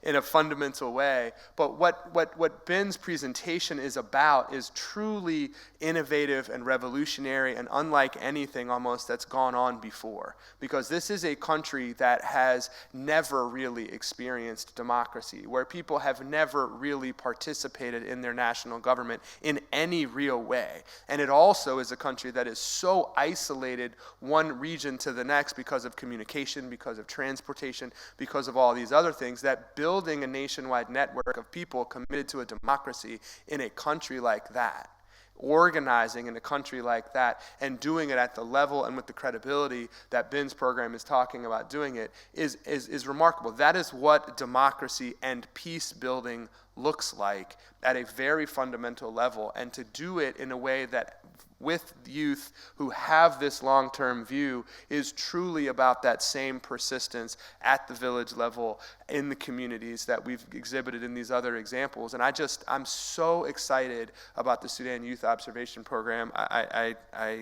in a fundamental way. But what Ben's presentation is about is truly innovative and revolutionary and unlike anything almost that's gone on before. Because this is a country that has never really experienced democracy, where people have never really participated in their national government in any real way. And it also is a country that is so isolated one region to the next because of communication, because of transportation, because of all these other things, that building a nationwide network of people committed to a democracy in a country like that, organizing in a country like that, and doing it at the level and with the credibility that Ben's program is talking about doing it is remarkable. That is what democracy and peace building looks like at a very fundamental level, and to do it in a way that with youth who have this long-term view is truly about that same persistence at the village level in the communities that we've exhibited in these other examples. And I'm so excited about the Sudan Youth Observation Program. The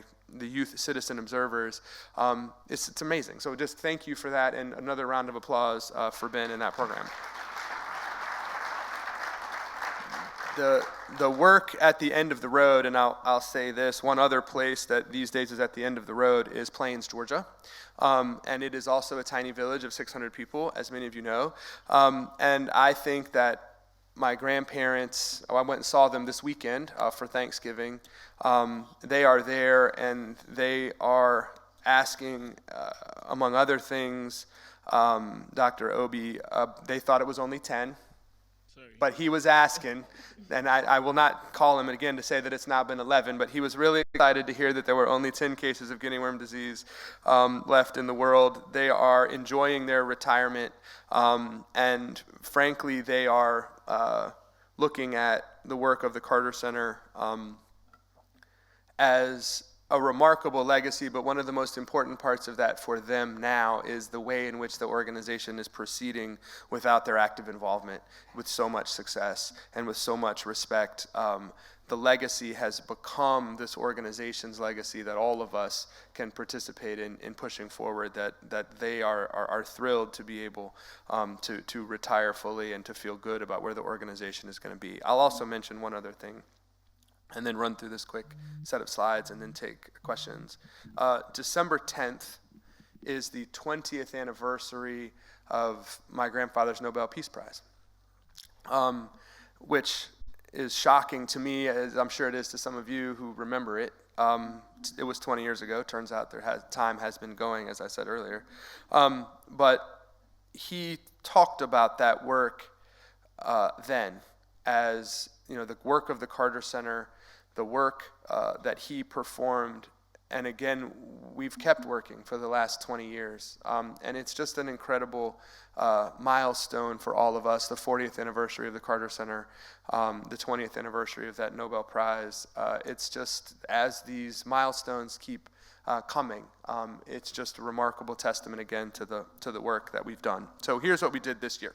Youth Citizen Observers, it's amazing. So just thank you for that, and another round of applause for Ben and that program. The work at the end of the road, and I'll say this, one other place that these days is at the end of the road is Plains, Georgia. And it is also a tiny village of 600 people, as many of you know. And I think that my grandparents, I went and saw them this weekend for Thanksgiving. They are there, and they are asking, among other things, Dr. Obi, they thought it was only 10. But he was asking, and I will not call him again to say that it's now been 11, but he was really excited to hear that there were only 10 cases of guinea worm disease left in the world. They are enjoying their retirement, and frankly, they are looking at the work of the Carter Center as a remarkable legacy, but one of the most important parts of that for them now is the way in which the organization is proceeding without their active involvement, with so much success and with so much respect. The legacy has become this organization's legacy that all of us can participate in pushing forward, that they are thrilled to be able to retire fully and to feel good about where the organization is going to be. I'll also mention one other thing, and then run through this quick set of slides and then take questions. December 10th is the 20th anniversary of my grandfather's Nobel Peace Prize, which is shocking to me, as I'm sure it is to some of you who remember it. It was 20 years ago. Turns out time has been going, as I said earlier. But he talked about that work then as, the work of the Carter Center, the work that he performed, and again, we've kept working for the last 20 years. And it's just an incredible milestone for all of us, the 40th anniversary of the Carter Center, the 20th anniversary of that Nobel Prize. It's just, as these milestones keep coming, it's just a remarkable testament again to the work that we've done. So here's what we did this year.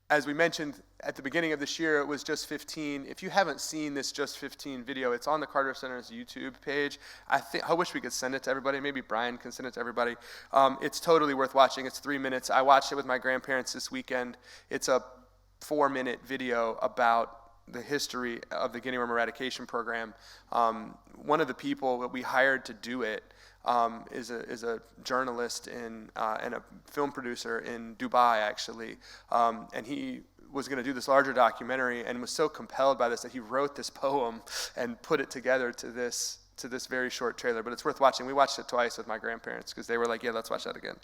As we mentioned at the beginning of this year, it was Just 15. If you haven't seen this Just 15 video, it's on the Carter Center's YouTube page. I wish we could send it to everybody. Maybe Brian can send it to everybody. It's totally worth watching. It's 3 minutes. I watched it with my grandparents this weekend. It's a 4-minute video about the history of the guinea worm eradication program. One of the people that we hired to do it is a journalist and a film producer in Dubai, actually, and he was going to do this larger documentary and was so compelled by this that he wrote this poem and put it together to this very short trailer. But it's worth watching. We watched it twice with my grandparents because they were like, "Yeah, let's watch that again."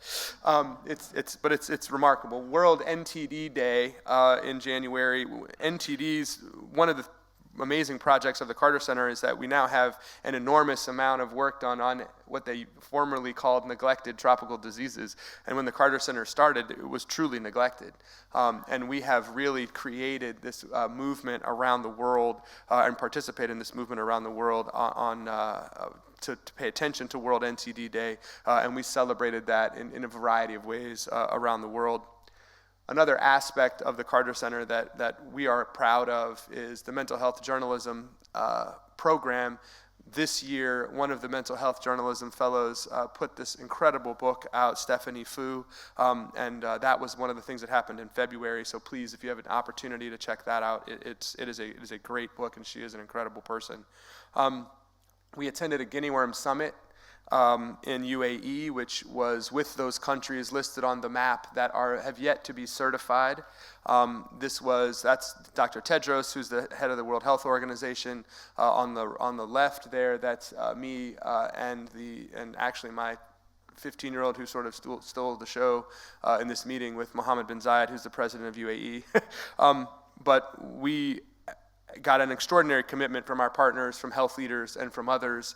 It's remarkable. World NTD Day in January. NTD's one of the amazing projects of the Carter Center is that we now have an enormous amount of work done on what they formerly called neglected tropical diseases. And when the Carter Center started, it was truly neglected. And we have really created this movement around the world and participate in this movement around the world to pay attention to World NTD Day. And we celebrated that in a variety of ways around the world. Another aspect of the Carter Center that we are proud of is the mental health journalism program. This year, one of the mental health journalism fellows put this incredible book out, Stephanie Fu, and that was one of the things that happened in February. So please, if you have an opportunity to check that out, it is a great book, and she is an incredible person. We attended a guinea worm summit in UAE, which was with those countries listed on the map that have yet to be certified. That's Dr. Tedros, who's the head of the World Health Organization. On the left there, that's me and actually my 15-year-old who sort of stole the show in this meeting with Mohammed bin Zayed, who's the president of UAE. But we got an extraordinary commitment from our partners, from health leaders, and from others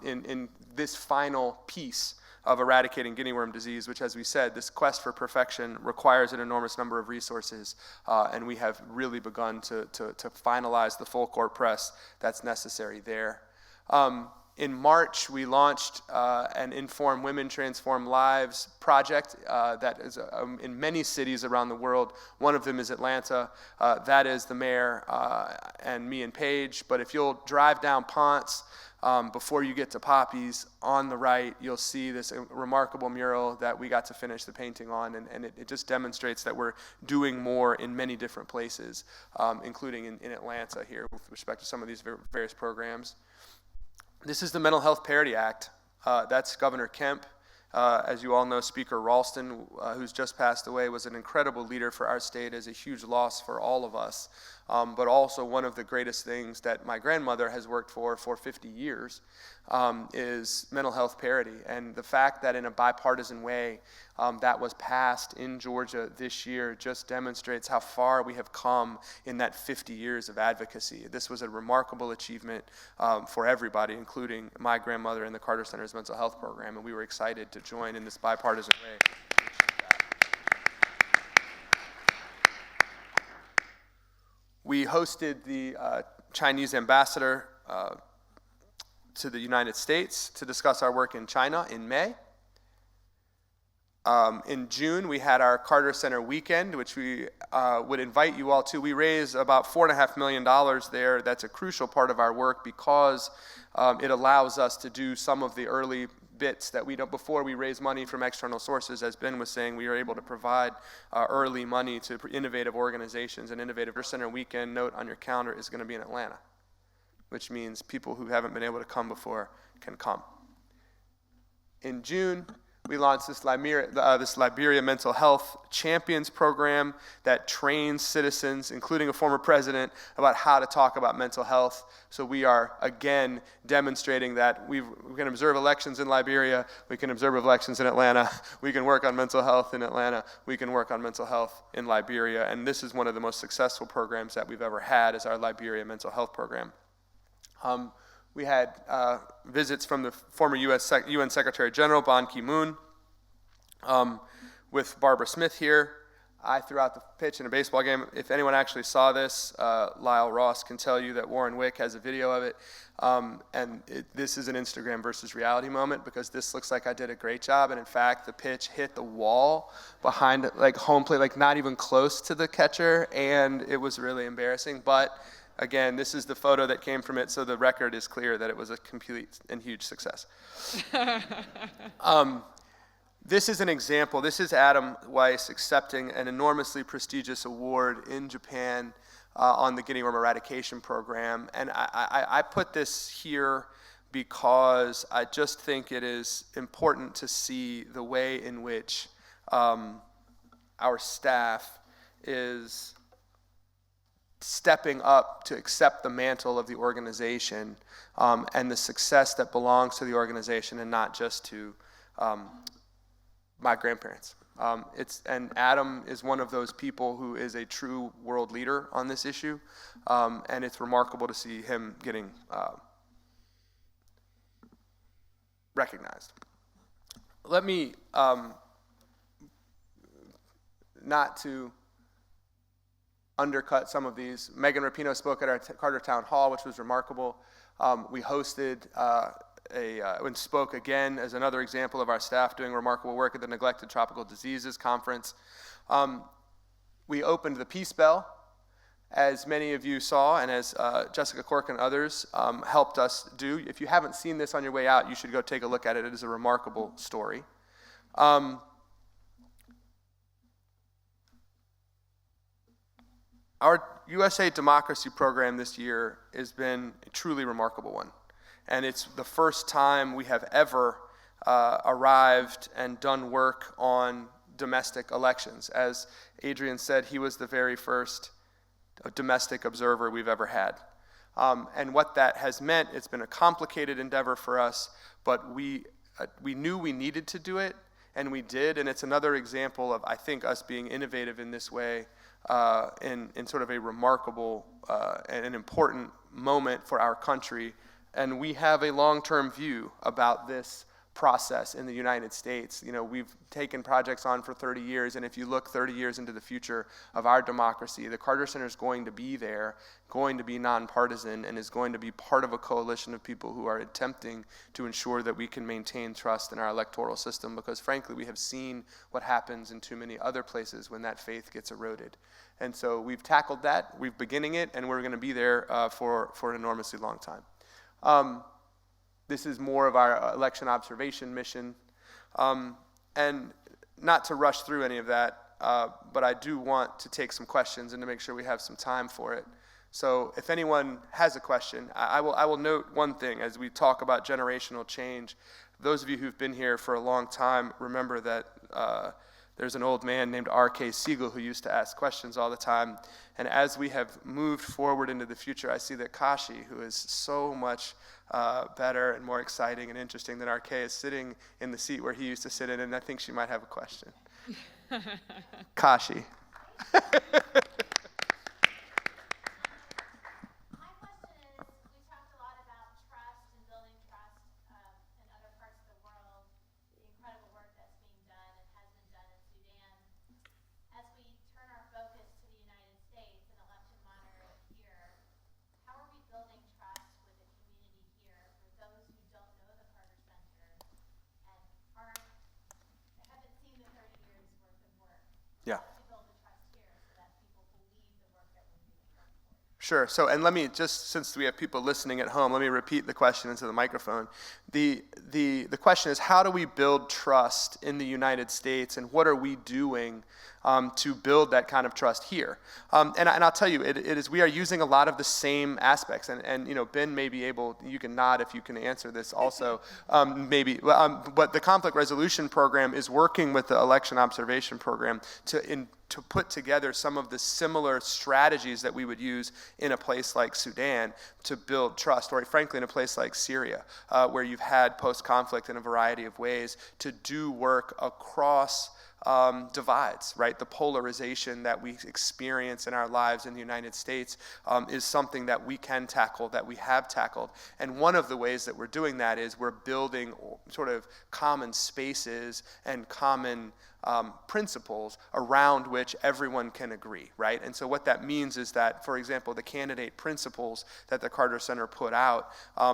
in this final piece of eradicating guinea worm disease, which, as we said, this quest for perfection requires an enormous number of resources, and we have really begun to finalize the full court press that's necessary there. In March, we launched an Inform Women, Transform Lives project that is in many cities around the world. One of them is Atlanta. That is the mayor and me and Paige. But if you'll drive down Ponce before you get to Poppies, on the right, you'll see this remarkable mural that we got to finish the painting on. And it just demonstrates that we're doing more in many different places, including in Atlanta here with respect to some of these various programs. This is the Mental Health Parity Act. That's Governor Kemp. As you all know, Speaker Ralston, who's just passed away, was an incredible leader for our state, as a huge loss for all of us. But also one of the greatest things that my grandmother has worked for 50 years is mental health parity. And the fact that in a bipartisan way that was passed in Georgia this year just demonstrates how far we have come in that 50 years of advocacy. This was a remarkable achievement for everybody, including my grandmother and the Carter Center's mental health program, and we were excited to join in this bipartisan way. We hosted the Chinese ambassador to the United States to discuss our work in China in May. In June, we had our Carter Center weekend, which we would invite you all to. We raised about $4.5 million there. That's a crucial part of our work because it allows us to do some of the early bits that we don't, before we raise money from external sources. As Ben was saying, we are able to provide early money to innovative organizations. And Innovative Center weekend, note on your calendar, is going to be in Atlanta, which means people who haven't been able to come before can come. In June, we launched this Liberia Mental Health Champions program that trains citizens, including a former president, about how to talk about mental health. So we are, again, demonstrating that we can observe elections in Liberia, we can observe elections in Atlanta, we can work on mental health in Atlanta, we can work on mental health in Liberia. And this is one of the most successful programs that we've ever had, is our Liberia Mental Health Program. We had visits from the former UN Secretary General, Ban Ki-moon, with Barbara Smith here. I threw out the pitch in a baseball game. If anyone actually saw this, Lyle Ross can tell you that Warren Wick has a video of it. This is an Instagram versus reality moment, because this looks like I did a great job, and in fact, the pitch hit the wall behind home plate, not even close to the catcher, and it was really embarrassing. But again, this is the photo that came from it, so the record is clear that it was a complete and huge success. This is an example. This is Adam Weiss accepting an enormously prestigious award in Japan on the guinea worm eradication program. And I put this here because I just think it is important to see the way in which our staff is stepping up to accept the mantle of the organization and the success that belongs to the organization, and not just to my grandparents. And Adam is one of those people who is a true world leader on this issue, and it's remarkable to see him getting recognized. Let me, not to undercut some of these, Megan Rapinoe spoke at our Carter Town Hall, which was remarkable. We hosted and spoke again as another example of our staff doing remarkable work at the Neglected Tropical Diseases Conference. We opened the Peace Bell, as many of you saw, and as Jessica Cork and others helped us do. If you haven't seen this on your way out, you should go take a look at it. It is a remarkable story. Our USA Democracy program this year has been a truly remarkable one. And it's the first time we have ever arrived and done work on domestic elections. As Adrian said, he was the very first domestic observer we've ever had. And what that has meant, it's been a complicated endeavor for us, but we knew we needed to do it, and we did. And it's another example of, I think, us being innovative in this way, in sort of a remarkable and an important moment for our country. And we have a long-term view about this process in the United States. You know, we've taken projects on for 30 years, and if you look 30 years into the future of our democracy, the Carter Center is going to be there, going to be nonpartisan, and is going to be part of a coalition of people who are attempting to ensure that we can maintain trust in our electoral system, because frankly, we have seen what happens in too many other places when that faith gets eroded. And so we've tackled that, we're beginning it, and we're going to be there for an enormously long time. This is more of our election observation mission. And not to rush through any of that, but I do want to take some questions and to make sure we have some time for it. So if anyone has a question, I will note one thing as we talk about generational change. Those of you who've been here for a long time remember that there's an old man named R.K. Siegel who used to ask questions all the time. And as we have moved forward into the future, I see that Kashi, who is so much better and more exciting and interesting than R.K., is sitting in the seat where he used to sit in, and I think she might have a question. Kashi. Yeah. Sure. So, and let me just, since we have people listening at home, let me repeat the question into the microphone. The question is, how do we build trust in the United States, and what are we doing to build that kind of trust here? And I'll tell you, it is, we are using a lot of the same aspects, and you know, Ben may be able, you can nod if you can answer this also, maybe, but the conflict resolution program is working with the election observation program to put together some of the similar strategies that we would use in a place like Sudan to build trust, or frankly in a place like Syria, where you've had post-conflict in a variety of ways to do work across divides, right? The polarization that we experience in our lives in the United States is something that we can tackle, that we have tackled. And one of the ways that we're doing that is we're building sort of common spaces and common principles around which everyone can agree, right? And so what that means is that, for example, the candidate principles that the Carter Center put out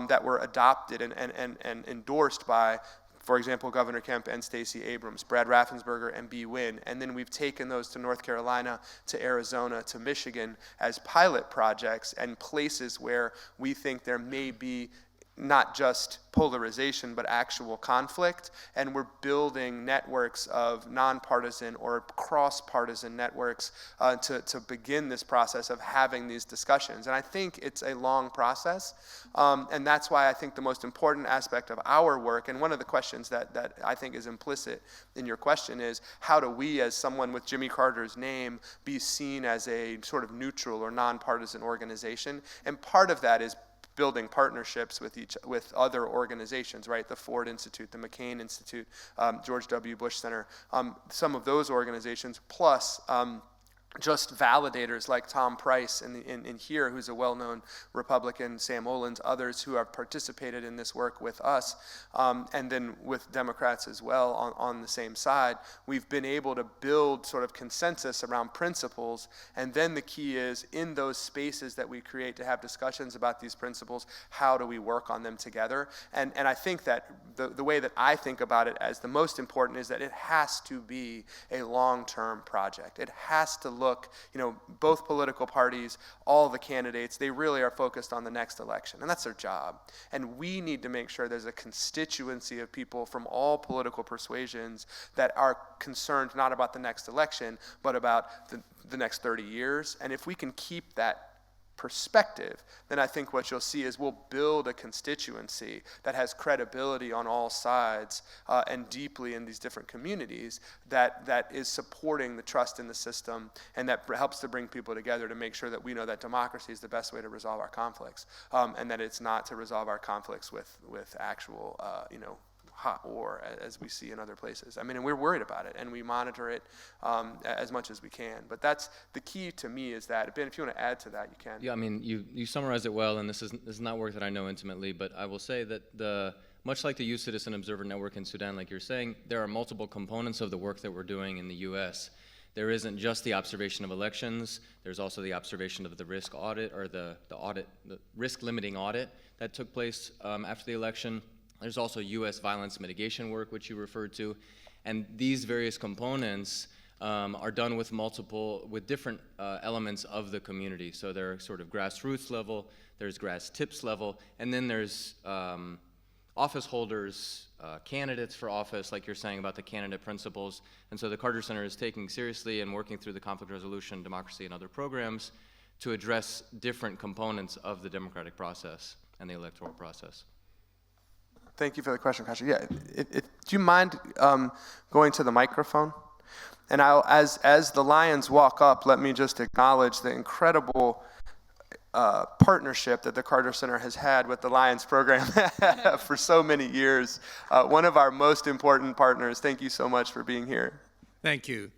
that were adopted and endorsed by, for example, Governor Kemp and Stacey Abrams, Brad Raffensperger and Bee Nguyen, and then we've taken those to North Carolina, to Arizona, to Michigan as pilot projects and places where we think there may be not just polarization, but actual conflict, and we're building networks of nonpartisan or cross-partisan networks to begin this process of having these discussions. And I think it's a long process, and that's why I think the most important aspect of our work, and one of the questions that I think is implicit in your question is, how do we, as someone with Jimmy Carter's name, be seen as a sort of neutral or nonpartisan organization? And part of that is building partnerships with other organizations, right? The Ford Institute, the McCain Institute, George W. Bush Center, some of those organizations, plus just validators like Tom Price in here, who's a well-known Republican, Sam Olens, others who have participated in this work with us, and then with Democrats as well on the same side. We've been able to build sort of consensus around principles, and then the key is, in those spaces that we create to have discussions about these principles, how do we work on them together? And I think that the way that I think about it as the most important is that it has to be a long-term project. It has to look, you know, both political parties, all the candidates, they really are focused on the next election, and that's their job. And we need to make sure there's a constituency of people from all political persuasions that are concerned not about the next election, but about the next 30 years. And if we can keep that perspective, then I think what you'll see is we'll build a constituency that has credibility on all sides and deeply in these different communities that is supporting the trust in the system, and that helps to bring people together to make sure that we know that democracy is the best way to resolve our conflicts, and that it's not to resolve our conflicts with actual, hot war, as we see in other places. I mean, and we're worried about it, and we monitor it as much as we can. But that's the key to me, is that, Ben, if you want to add to that, you can. Yeah, I mean, you summarized it well, and this is not work that I know intimately, but I will say that much like the Youth Citizen Observer Network in Sudan, like you're saying, there are multiple components of the work that we're doing in the U.S. There isn't just the observation of elections. There's also the observation of the risk audit, or the risk limiting audit that took place after the election. There's also U.S. violence mitigation work, which you referred to, and these various components are done with different elements of the community. So they're sort of grassroots level, there's grass tips level, and then there's office holders, candidates for office, like you're saying about the candidate principles. And so the Carter Center is taking seriously and working through the conflict resolution, democracy, and other programs to address different components of the democratic process and the electoral process. Thank you for the question, Kasha. Yeah, do you mind going to the microphone? And as the Lions walk up, let me just acknowledge the incredible partnership that the Carter Center has had with the Lions program for so many years. One of our most important partners. Thank you so much for being here. Thank you.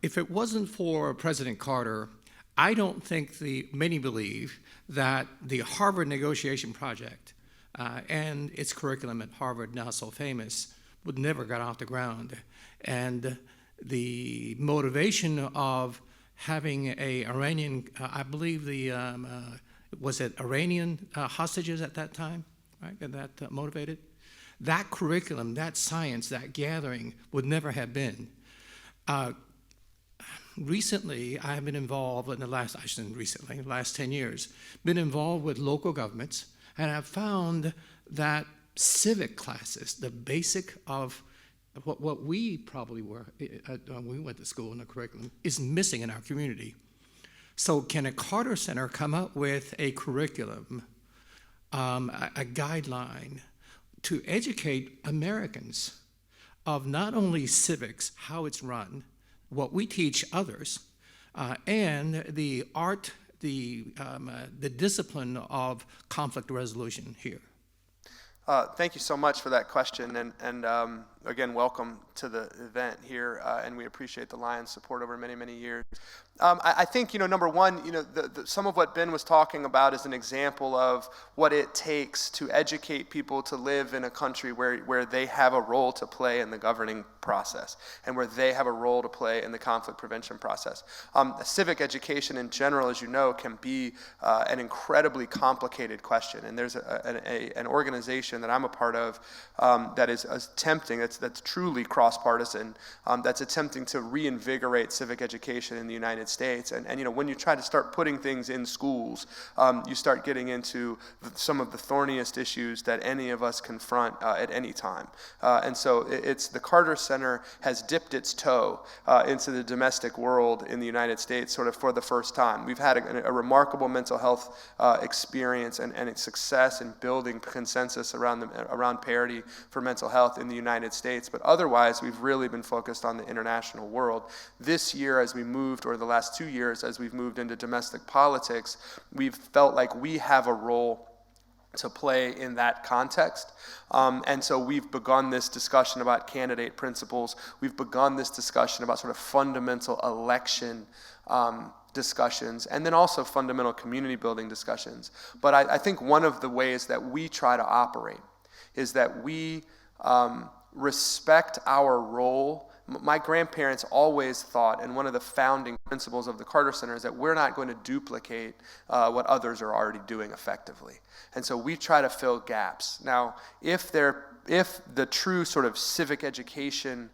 If it wasn't for President Carter, I don't think many believe that the Harvard negotiation project and its curriculum at Harvard, now so famous, would never got off the ground. And the motivation of having a Iranian, I believe was it Iranian hostages at that time, right, and that motivated? That curriculum, that science, that gathering would never have been. recently, I have been involved in the last, I shouldn't recently, the last 10 years, been involved with local governments, and I've found that civic classes, the basic of what we probably were when we went to school in the curriculum, is missing in our community. So can a Carter Center come up with a curriculum, a guideline to educate Americans of not only civics, how it's run, what we teach others, and the art, the discipline of conflict resolution here? Thank you so much for that question, and again, welcome to the event here, and we appreciate the Lions' support over many, many years. I think, number one, some of what Ben was talking about is an example of what it takes to educate people to live in a country where they have a role to play in the governing process and where they have a role to play in the conflict prevention process. Civic education in general, as you know, can be an incredibly complicated question, and there's an organization that I'm a part of that is attempting, that's truly cross-partisan, that's attempting to reinvigorate civic education in the United States. And when you try to start putting things in schools, you start getting into some of the thorniest issues that any of us confront at any time. And so it's the Carter Center has dipped its toe into the domestic world in the United States sort of for the first time. We've had a remarkable mental health experience and its success in building consensus around parity for mental health in the United States, but otherwise we've really been focused on the international world. This year, as we moved, or the last 2 years, as we've moved into domestic politics, we've felt like we have a role to play in that context. And so we've begun this discussion about candidate principles. We've begun this discussion about sort of fundamental election discussions, and then also fundamental community building discussions. But I think one of the ways that we try to operate is that we respect our role. My grandparents always thought, and one of the founding principles of the Carter Center is that we're not going to duplicate what others are already doing effectively. And so we try to fill gaps. Now, if the true sort of civic education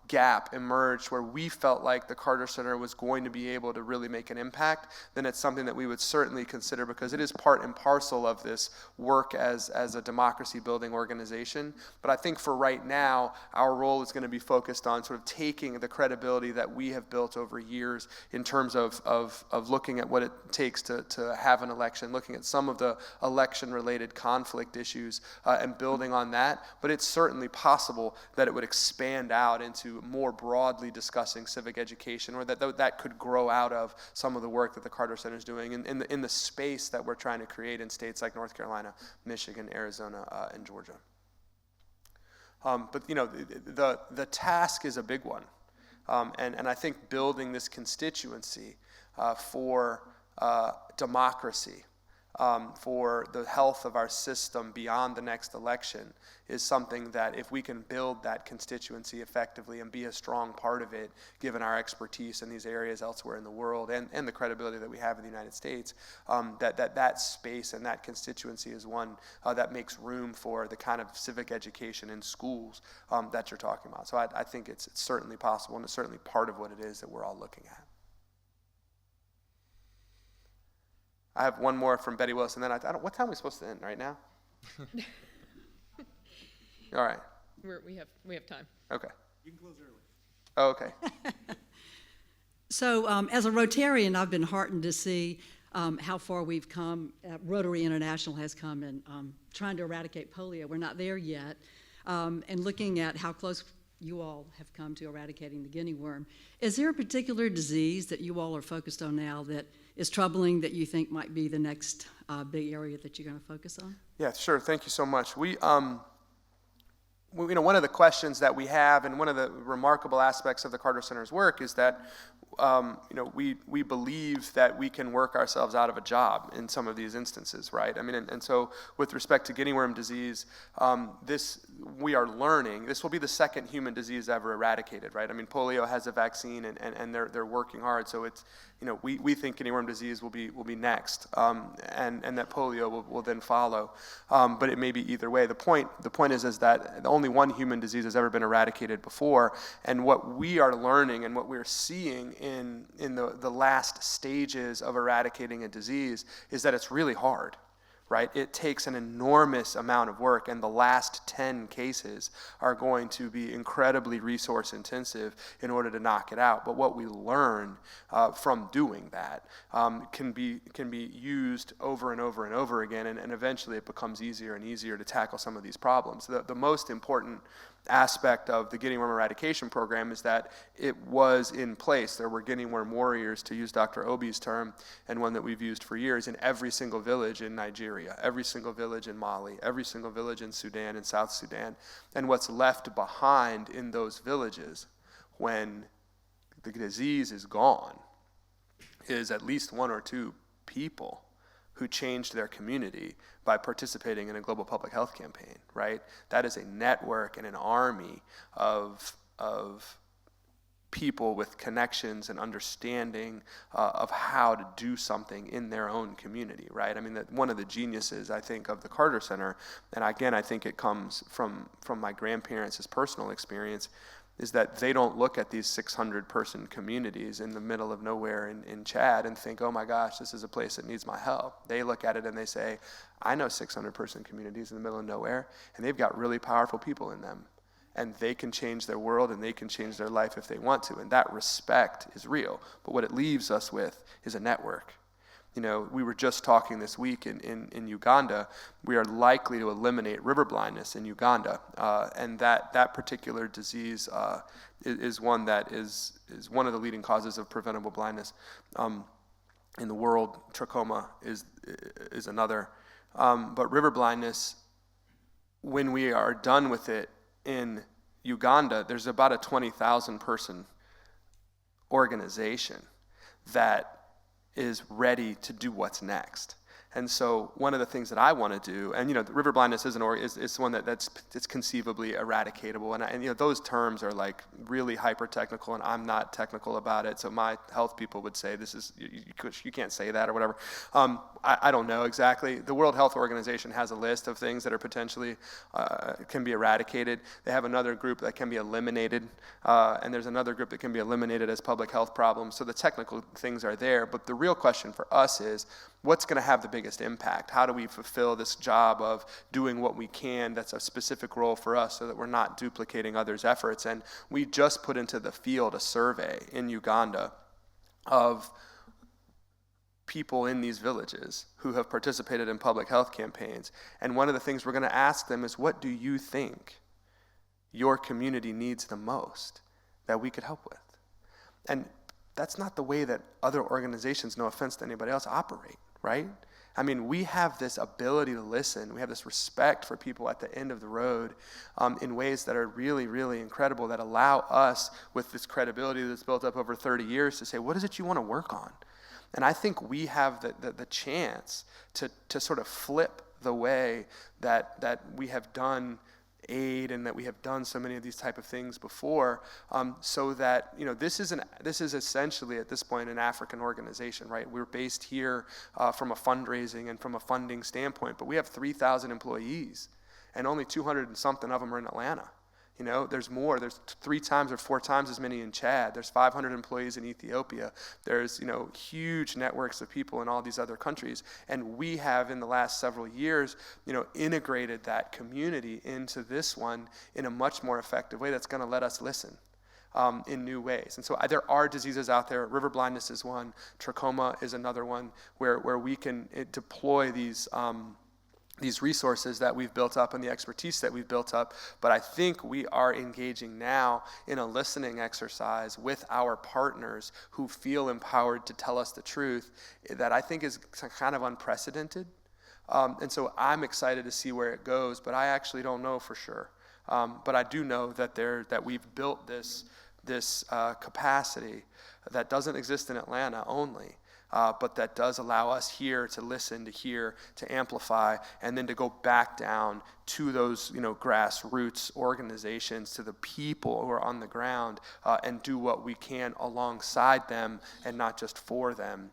gap emerged where we felt like the Carter Center was going to be able to really make an impact, then it's something that we would certainly consider, because it is part and parcel of this work as a democracy building organization. But I think for right now, our role is going to be focused on sort of taking the credibility that we have built over years in terms of looking at what it takes to have an election, looking at some of the election-related conflict issues and building on that. But it's certainly possible that it would expand out into more broadly discussing civic education, or that could grow out of some of the work that the Carter Center is doing in the space that we're trying to create in states like North Carolina, Michigan, Arizona, and Georgia. But the task is a big one, and I think building this constituency for democracy, for the health of our system beyond the next election, is something that if we can build that constituency effectively and be a strong part of it, given our expertise in these areas elsewhere in the world and the credibility that we have in the United States, that space and that constituency is one that makes room for the kind of civic education in schools that you're talking about. So I think it's certainly possible, and it's certainly part of what it is that we're all looking at. I have one more from Betty Wilson. Then what time are we supposed to end? Right now? All right. We have time. Okay. You can close early. Oh, okay. So as a Rotarian, I've been heartened to see how far we've come. Rotary International has come in trying to eradicate polio. We're not there yet. And looking at how close you all have come to eradicating the guinea worm. Is there a particular disease that you all are focused on now that is troubling, that you think might be the next big area that you're going to focus on? Yeah, sure. Thank you so much. We, one of the questions that we have, and one of the remarkable aspects of the Carter Center's work, is that we believe that we can work ourselves out of a job in some of these instances, right? I mean, and so with respect to guinea worm disease, we are learning. This will be the second human disease ever eradicated, right? I mean, polio has a vaccine, and they're working hard. So it's, we think guinea worm disease will be next, and that polio will then follow. But it may be either way. The point is that only one human disease has ever been eradicated before, and what we are learning and what we're seeing in the last stages of eradicating a disease is that it's really hard. Right? It takes an enormous amount of work, and the last 10 cases are going to be incredibly resource intensive in order to knock it out. But what we learn from doing that can be used over and over and over again, and eventually it becomes easier and easier to tackle some of these problems. The most important aspect of the guinea worm eradication program is that it was in place. There were guinea worm warriors, to use Dr. Obi's term, and one that we've used for years, in every single village in Nigeria, every single village in Mali, every single village in Sudan and South Sudan. And what's left behind in those villages when the disease is gone is at least one or two people who changed their community by participating in a global public health campaign, right? That is a network and an army of people with connections and understanding of how to do something in their own community, right? I mean, one of the geniuses, I think, of the Carter Center, and again, I think it comes from my grandparents' personal experience, is that they don't look at these 600-person communities in the middle of nowhere in Chad and think, oh my gosh, this is a place that needs my help. They look at it and they say, I know 600-person communities in the middle of nowhere, and they've got really powerful people in them. And they can change their world and they can change their life if they want to. And that respect is real. But what it leaves us with is a network. We were just talking this week in Uganda. We are likely to eliminate river blindness in Uganda, and that particular disease is one that is one of the leading causes of preventable blindness in the world. Trachoma is another, but river blindness, when we are done with it in Uganda, there's about a 20,000 person organization that is ready to do what's next. And so one of the things that I want to do, and the river blindness is one that's conceivably eradicatable, and those terms are like really hyper technical, and I'm not technical about it. So my health people would say this is you can't say that or whatever. I don't know exactly. The World Health Organization has a list of things that are potentially can be eradicated. They have another group that can be eliminated, and there's another group that can be eliminated as public health problems. So the technical things are there, but the real question for us is, what's going to have the biggest impact? How do we fulfill this job of doing what we can that's a specific role for us so that we're not duplicating others' efforts? And we just put into the field a survey in Uganda of people in these villages who have participated in public health campaigns. And one of the things we're going to ask them is, what do you think your community needs the most that we could help with? And that's not the way that other organizations, no offense to anybody else, operate, right? I mean, we have this ability to listen. We have this respect for people at the end of the road in ways that are really, really incredible, that allow us, with this credibility that's built up over 30 years, to say, what is it you want to work on? And I think we have the chance to sort of flip the way that we have done aid and that we have done so many of these type of things before, so that this is essentially at this point an African organization, right? We're based here from a fundraising and from a funding standpoint, but we have 3,000 employees, and only 200 and something of them are in Atlanta. There's more. There's 3 times or 4 times as many in Chad. There's 500 employees in Ethiopia. There's huge networks of people in all these other countries. And we have, in the last several years, integrated that community into this one in a much more effective way that's going to let us listen in new ways. And so there are diseases out there. River blindness is one. Trachoma is another one where we can deploy these resources that we've built up and the expertise that we've built up. But I think we are engaging now in a listening exercise with our partners who feel empowered to tell us the truth that I think is kind of unprecedented. And so I'm excited to see where it goes, but I actually don't know for sure. But I do know that we've built this this capacity that doesn't exist in Atlanta only, but that does allow us here to listen, to hear, to amplify, and then to go back down to those, grassroots organizations, to the people who are on the ground, and do what we can alongside them and not just for them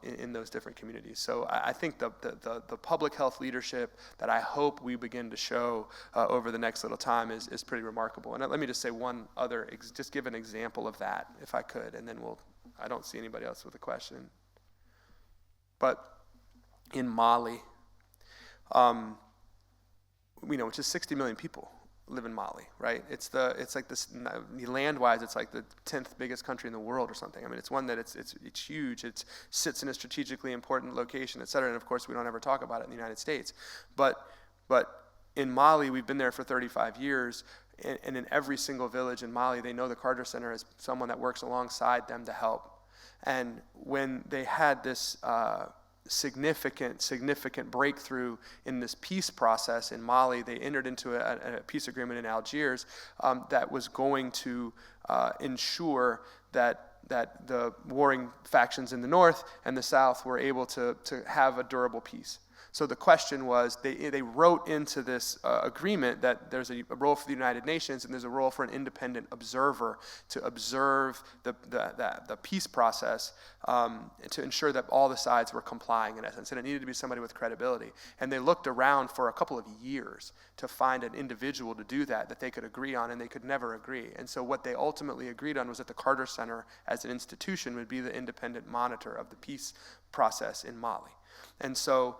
in those different communities. So I think the public health leadership that I hope we begin to show over the next little time is pretty remarkable. And let me just say one other, just give an example of that, if I could, and then I don't see anybody else with a question. But in Mali, which is 60 million people live in Mali, right? It's like this, land-wise, it's like the 10th biggest country in the world or something. I mean, it's one that it's huge. It sits in a strategically important location, et cetera. And of course, we don't ever talk about it in the United States. But in Mali, we've been there for 35 years. And in every single village in Mali, they know the Carter Center as someone that works alongside them to help. And when they had this significant breakthrough in this peace process in Mali, they entered into a peace agreement in Algiers that was going to ensure that the warring factions in the north and the south were able to have a durable peace. So the question was, they wrote into this agreement that there's a role for the United Nations and there's a role for an independent observer to observe the peace process to ensure that all the sides were complying, in essence. And it needed to be somebody with credibility. And they looked around for a couple of years to find an individual to do that they could agree on, and they could never agree. And so what they ultimately agreed on was that the Carter Center as an institution would be the independent monitor of the peace process in Mali. And so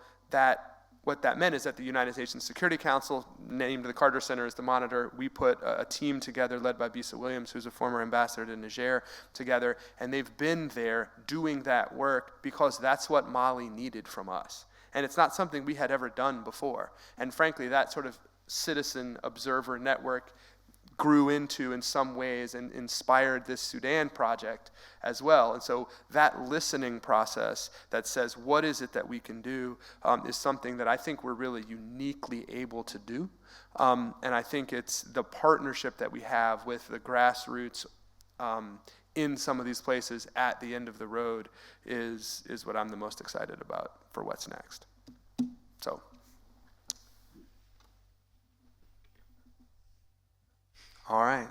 what that meant is that the United Nations Security Council named the Carter Center as the monitor. We put a team together led by Bisa Williams, who's a former ambassador to Niger, together, and they've been there doing that work because that's what Mali needed from us. And it's not something we had ever done before. And frankly, that sort of citizen observer network grew into in some ways and inspired this Sudan project as well. And so that listening process that says, what is it that we can do, is something that I think we're really uniquely able to do. And I think it's the partnership that we have with the grassroots in some of these places at the end of the road is what I'm the most excited about for what's next. So. All right.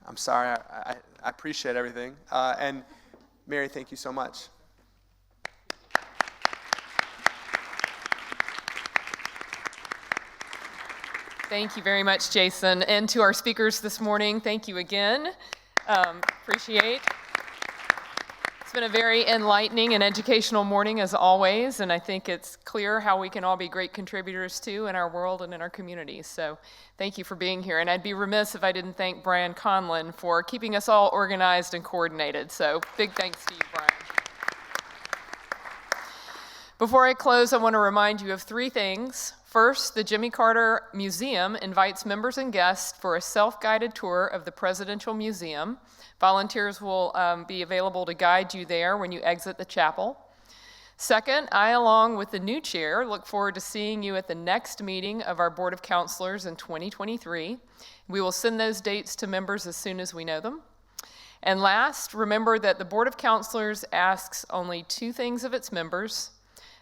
I'm sorry. I appreciate everything. And Mary, thank you so much. Thank you very much, Jason. And to our speakers this morning, thank you again. Appreciate. It's been a very enlightening and educational morning as always, and I think it's clear how we can all be great contributors too in our world and in our communities. So thank you for being here. And I'd be remiss if I didn't thank Brian Conlon for keeping us all organized and coordinated. So big thanks to you, Brian. Before I close, I want to remind you of three things. First, the Jimmy Carter Museum invites members and guests for a self-guided tour of the Presidential Museum. Volunteers will be available to guide you there when you exit the chapel. Second, I, along with the new chair, look forward to seeing you at the next meeting of our Board of Councilors in 2023. We will send those dates to members as soon as we know them. And last, remember that the Board of Councilors asks only two things of its members: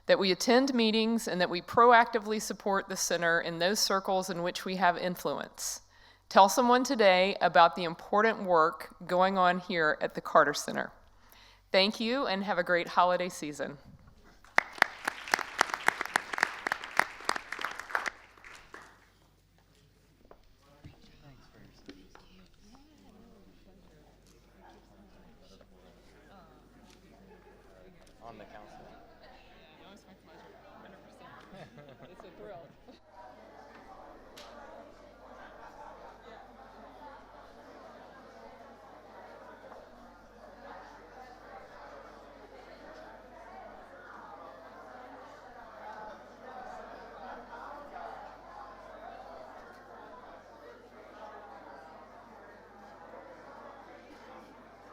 that we attend meetings and that we proactively support the center in those circles in which we have influence. Tell someone today about the important work going on here at the Carter Center. Thank you and have a great holiday season.